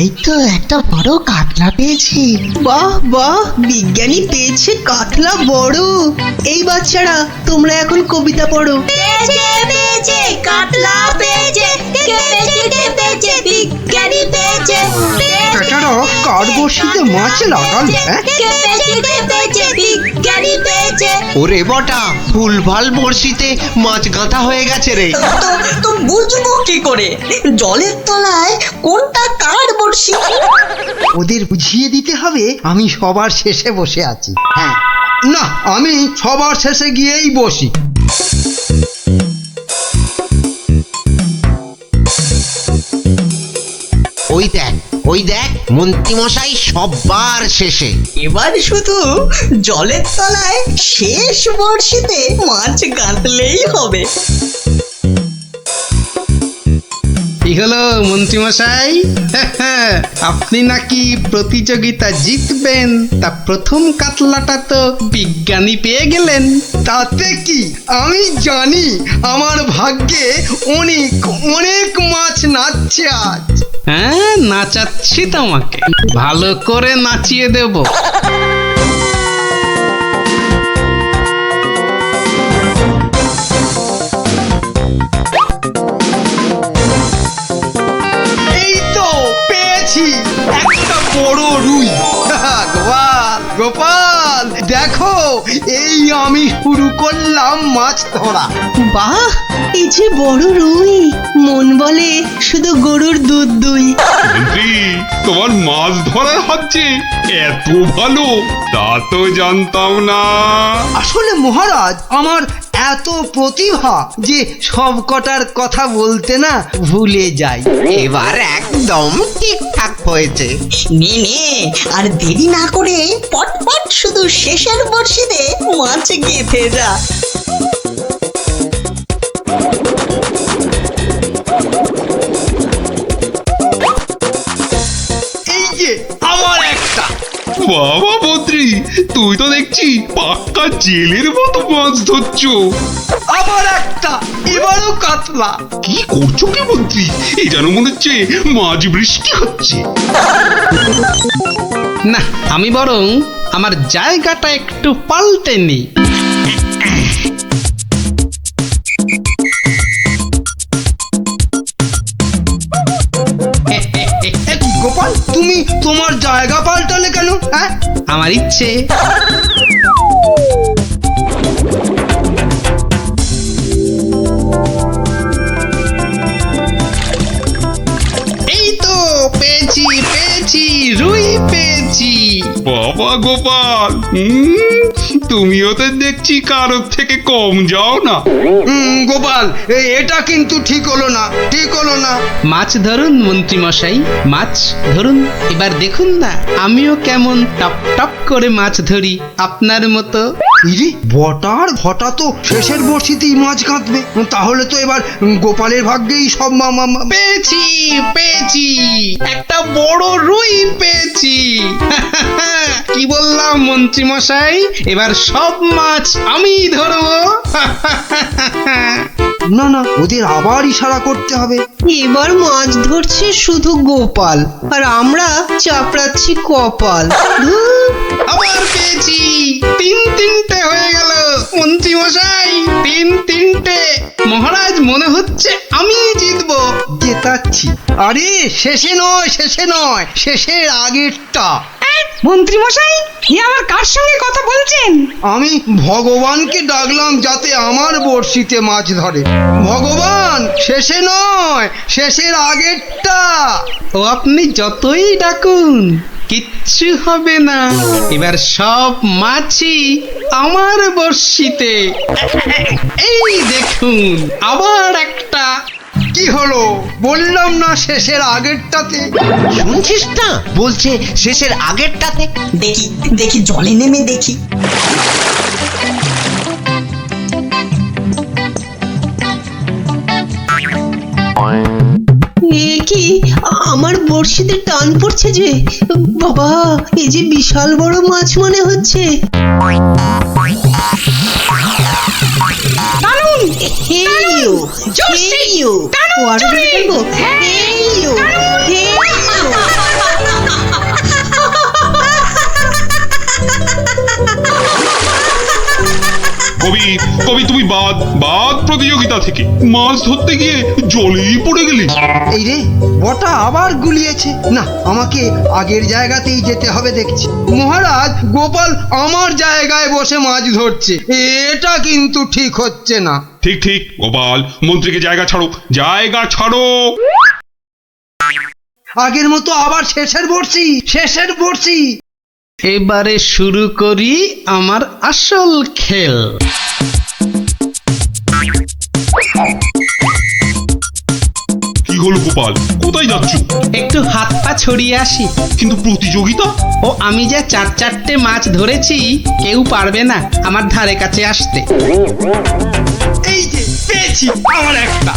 এই তো একটা বড় কাতলা পেয়েছি। বাহ বাহ, বিজ্ঞানী পেয়েছে কাতলা বড়। এই বাচ্চারা তোমরা এখন কবিতা পড়ো। পেয়েছে পেয়েছে কাতলা পেয়েছে, কে পেয়েছে কে পেয়েছে, বিজ্ঞানী পেয়েছে। বেটারা কার বড়শিতে মাছ লাগাল? কে পেয়েছে কে পেয়েছে, বিজ্ঞানী পেয়েছে। ওরে বটা, ভুলভাল বড়শিতে মাছ গাঁথা হয়ে গেছে রে। তো বুঝবো কি করে জলের তলায় কোনটা কার বড়শি? ওদের বুঝিয়ে দিতে হবে আমি সবার শেষে বসে আছি। হ্যাঁ, না আমি সবার শেষে গিয়েই বসি। ওই দেখ মন্ত্রীমশাই সবার শেষে। এবার শুধু জলের তলায় শেষ বড়শিতে মাছ গাঁথলেই হবে। ঠিক হলো মন্ত্রীমশাই? আপনি নাকি প্রতিযোগিতা জিতবেন, তা প্রথম কাতলাটা তো বিজ্ঞানী পেয়ে গেলেন। তাতে কি, আমি জানি আমার ভাগ্যে অনেক অনেক মাছ নাচছে আজ। হ্যাঁ, নাচাচ্ছি তোমাকে, ভালো করে নাচিয়ে দেব। এই তো পেয়েছি একটা বড় রুই। গোপাল গোপাল, দেখো এই আমি শুরু করলাম মাছ ধরা। বাহ, এই যে বড় রুই, মন বলে শুধু গরুর দুধ দুই। মন্ত্রী, তোমার মাছ ধরার হচ্ছে এত ভালো, তা তো জানতাম না। আসলে মহারাজ, আমার এত প্রতিভা যে সব কটার কথা বলতে না ভুলে যাই। এবার একদম ঠিকঠাক হয়েছে। নে নে, আর দেরি না করে পটপট শুধু শেষের বর্ষিতে মাছ গেঁথে যা। এই যে আবার একটা। বাবা মন্ত্রী, তুই তো দেখছি পাক্কা জেলের মতো মাছ ধরছো। আবার একটা, এবারও কাতলা। কি করছো কি মন্ত্রী? এই যেন মনে হচ্ছে মাঝ বৃষ্টি হচ্ছে। না, আমি বরং আমার জায়গাটা একটু পাল্টে নিই। গোপাল, তুমি তোমার জায়গা পাল্টালে কেন? হ্যাঁ, আমার ইচ্ছে। এই তো পেয়েছি পেয়েছি, রুই পেয়েছি। বাবা গোপাল, তুমিও তো দেখছি কারোর থেকে কম যাও না। গোপাল, এটা কিন্তু ঠিক হলো না, ঠিক হলো না। মাছ ধরুন মন্ত্রীমশাই, মাছ ধরুন। এবার দেখুন না আমিও কেমন টপ টপ করে মাছ ধরি আপনার মতো। ইরে, বটার ঘটা তো শেষের বর্ষিতেই মাছ কাঁদবে। তাহলে তো এবার গোপালের ভাগ্যেই সব পেয়েছি পেয়েছি, একটা বড় রুই পেয়েছি। কি বললাম মন্ত্রীমশাই, এবার সব মাছ আমি ধরবো। না না, ওদের আবার ইশারা করতে হবে। এবার মাছ ধরছে শুধু গোপাল, আর আমরা চাপড়াচ্ছি কপাল। আবার পেয়েছি, তিনটে হয়ে গেল মন্ত্রীমশাই, তিনটে। মহারাজ, মনে হচ্ছে আমি জিতবো। জেতাচ্ছি। আরে শেষে নয়, শেষে নয়, শেষের আগেরটা। মন্ত্রী মশাই, এ আবার কার সঙ্গে কথা বলছেন? আমি ভগবানকে ডাকলাম যাতে আমার বড়শিতে মাছ ধরে। ভগবান, শেষে নয়, শেষের আগেরটা। ও আপনি যতই ডাকুন কিচ্ছু হবে না, এবার সব মাছই আমার বড়শিতে। এই দেখুন আবার একটা। কি হলো? বললাম না শেষের আগেরটাতে। শুনছিস না, বলছে শেষের আগেরটাতে। দেখি দেখি, জলে নেমে দেখি। এ কি, আমার বড়শিতে টান পড়ছে যে। বাবা, এই যে বিশাল বড় মাছ মনে হচ্ছে। কবি কবি, তুমি বাদ প্রতিযোগিতা থেকে মাছ ধরতে গিয়ে জলেই পড়ে গেলি। এই রে, বটা আবার গুলিয়েছে। না, আমাকে আগের জায়গাতেই যেতে হবে দেখছি। মহারাজ, গোপাল আমার জায়গায় বসে মাছ ধরছে, এটা কিন্তু ঠিক হচ্ছে না। ঠিক ঠিক, গোপাল, মন্ত্রীকে জায়গা ছাড়ো, জায়গা ছাড়ো। আগের মতো আবার শেষের বর্ষি। এবারে শুরু করি আমার আসল খেল। কি হলো গোপাল, কোথায় যাচ্ছ? একটু হাত পা ছড়িয়ে আসি। কিন্তু প্রতিযোগিতা? ও আমি যা চারটে মাছ ধরেছি, কেউ পারবে না আমার ধারে কাছে আসতে। এই যে পেয়েছি আমার একটা।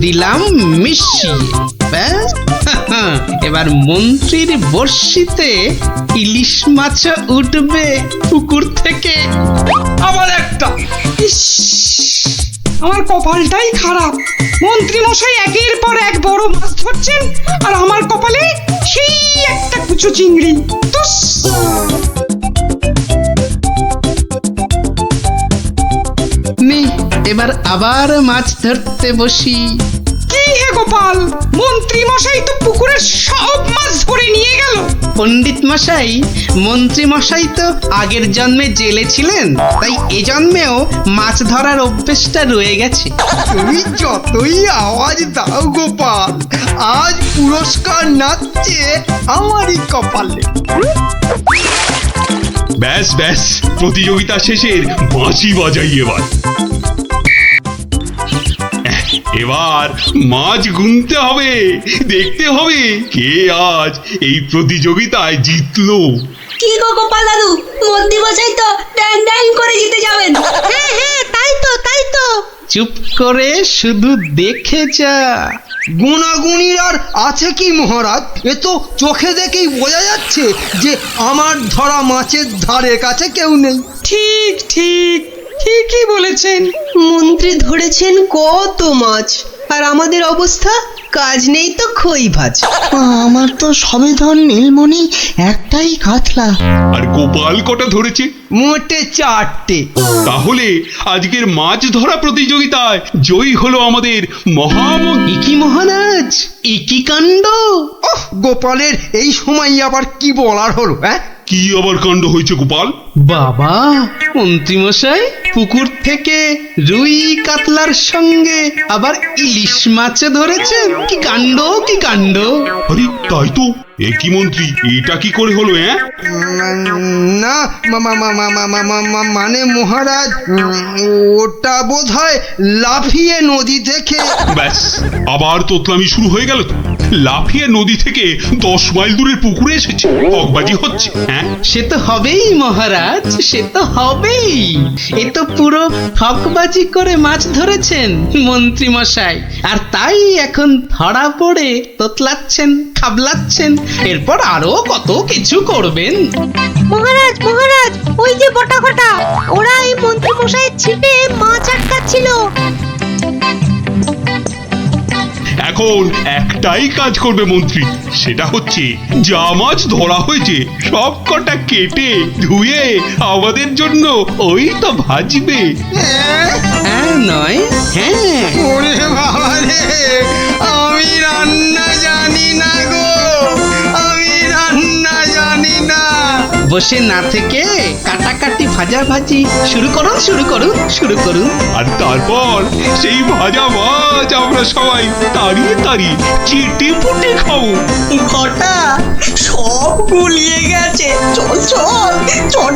দিলাম মিশিয়ে। ব্যাস, এবার মন্ত্রীর বড়শিতে ইলিশ মাছ উঠবে পুকুর থেকে। আবার একটা। ইস, আমার কপালটাই খারাপ। মন্ত্রী মশাই একের পর এক বড় মাছ ধরছেন, আর আমার কপালে সেই একটা কুচো চিংড়ি। তুস! নে, এবার আবার মাছ ধরতে বসি। কি হে গোপাল, মন্ত্রী মশাই তো পুকুরের সব মাছ ধরে নিয়ে গেল। পণ্ডিত মশাই, মন্ত্রী মশাই তো আগের জন্মে জেলে ছিলেন, তাই এ জন্মেও মাছ ধরার অভ্যেসটা রয়ে গেছে। তুমি যতই আওয়াজ দাও গোপাল, আজ পুরস্কার নাচছে আমারই কপালে। ব্যাস ব্যাস, প্রতিযোগিতা শেষের বাঁশি বাজাই এবার। এবার মাছ গুনতে হবে, দেখতে হবে কে আজ এই প্রতিযোগিতায় জিতলো। কি গো গোপাল দাদু, মন্ত্রী মশাই তো ড্যাং ড্যাং করে জিতে যাবেন। হ্যাঁ হ্যাঁ, তাই তো তাই তো। চুপ করে শুধু দেখে যা। গুণাগুণির আর আছে কি মহারাজ? এ তো চোখে দেখেই বোঝা যাচ্ছে যে আমার ধরা মাছের ধারে কাছে কেউ নেই। ঠিক ঠিক, ঠিকই বলেছেন। মন্ত্রী ধরেছেন কত মাছ, আর আমাদের অবস্থা কাজ নেই তো খই ভাজ। আমার তো সবেধন নীলমণি একটাই কাতলা। আর গোপাল কটা ধরেছে? মোটে 4টে। তাহলে আজকের মাছ ধরা প্রতিযোগিতায় জয়ী হলো আমাদের মহামন্ত্রী। কি মহারাজ, একই কাণ্ড! গোপালের এই সময় আবার কি বলার হলো? হ্যাঁ, কি আবার কাণ্ড হয়েছে গোপাল? বাবা, মন্ত্রী মশাই পুকুর থেকে রুই কাতলার সঙ্গে আবার ইলিশ মাছ ধরেছেন। কি কাণ্ড, কি কাণ্ড! আরে তাই তো, একই মন্ত্রী, এটা কি করে হলো? না মানে মহারাজ, ওটা বোধহয় লাফিয়ে নদী থেকে। ব্যাস, আবার তোতলামি শুরু হয়ে গেল তো। লাফিয়ে নদী থেকে 10 মাইল দূরের পুকুরে এসেছে, হকবাজি হচ্ছে। হ্যাঁ, সে তো হবেই মহারাজ, সে তো হবেই। এ তো পুরো ঠকবাজি করে মাছ ধরেছেন মন্ত্রী মশাই, আর তাই এখন ধরা পড়ে তোতলাচ্ছেন, খাবলাচ্ছেন। এরপর আরো কত কিছু করবেন। মহারাজ মহারাজ, ওই যে বটা কটা, ওরা এই মন্ত্রী মশাইয়ের ছিপে মাছ আটকাচ্ছিল। এখন একটাই কাজ করবে মন্ত্রী, সেটা হচ্ছে যা মাছ ধরা হয়েছে সব কটা কেটে ধুয়ে আমাদের জন্য ওই তো ভাজবে। হ্যাঁ নয়, হ্যাঁ। ওরে বাবা রে, আমি রান্না জানি না গো, আমি রান্না জানি না। বসে না থেকে কাটাকাটি ভাজাভাজি শুরু করুন, শুরু করুন, শুরু করুন। আর তারপর সেই ভাজা মাছ আমরা সবাই তাড়িয়ে তাড়িয়ে চেটে পুটে খাবো। ঘটা সব গুলিয়ে গেছে। চল চল চল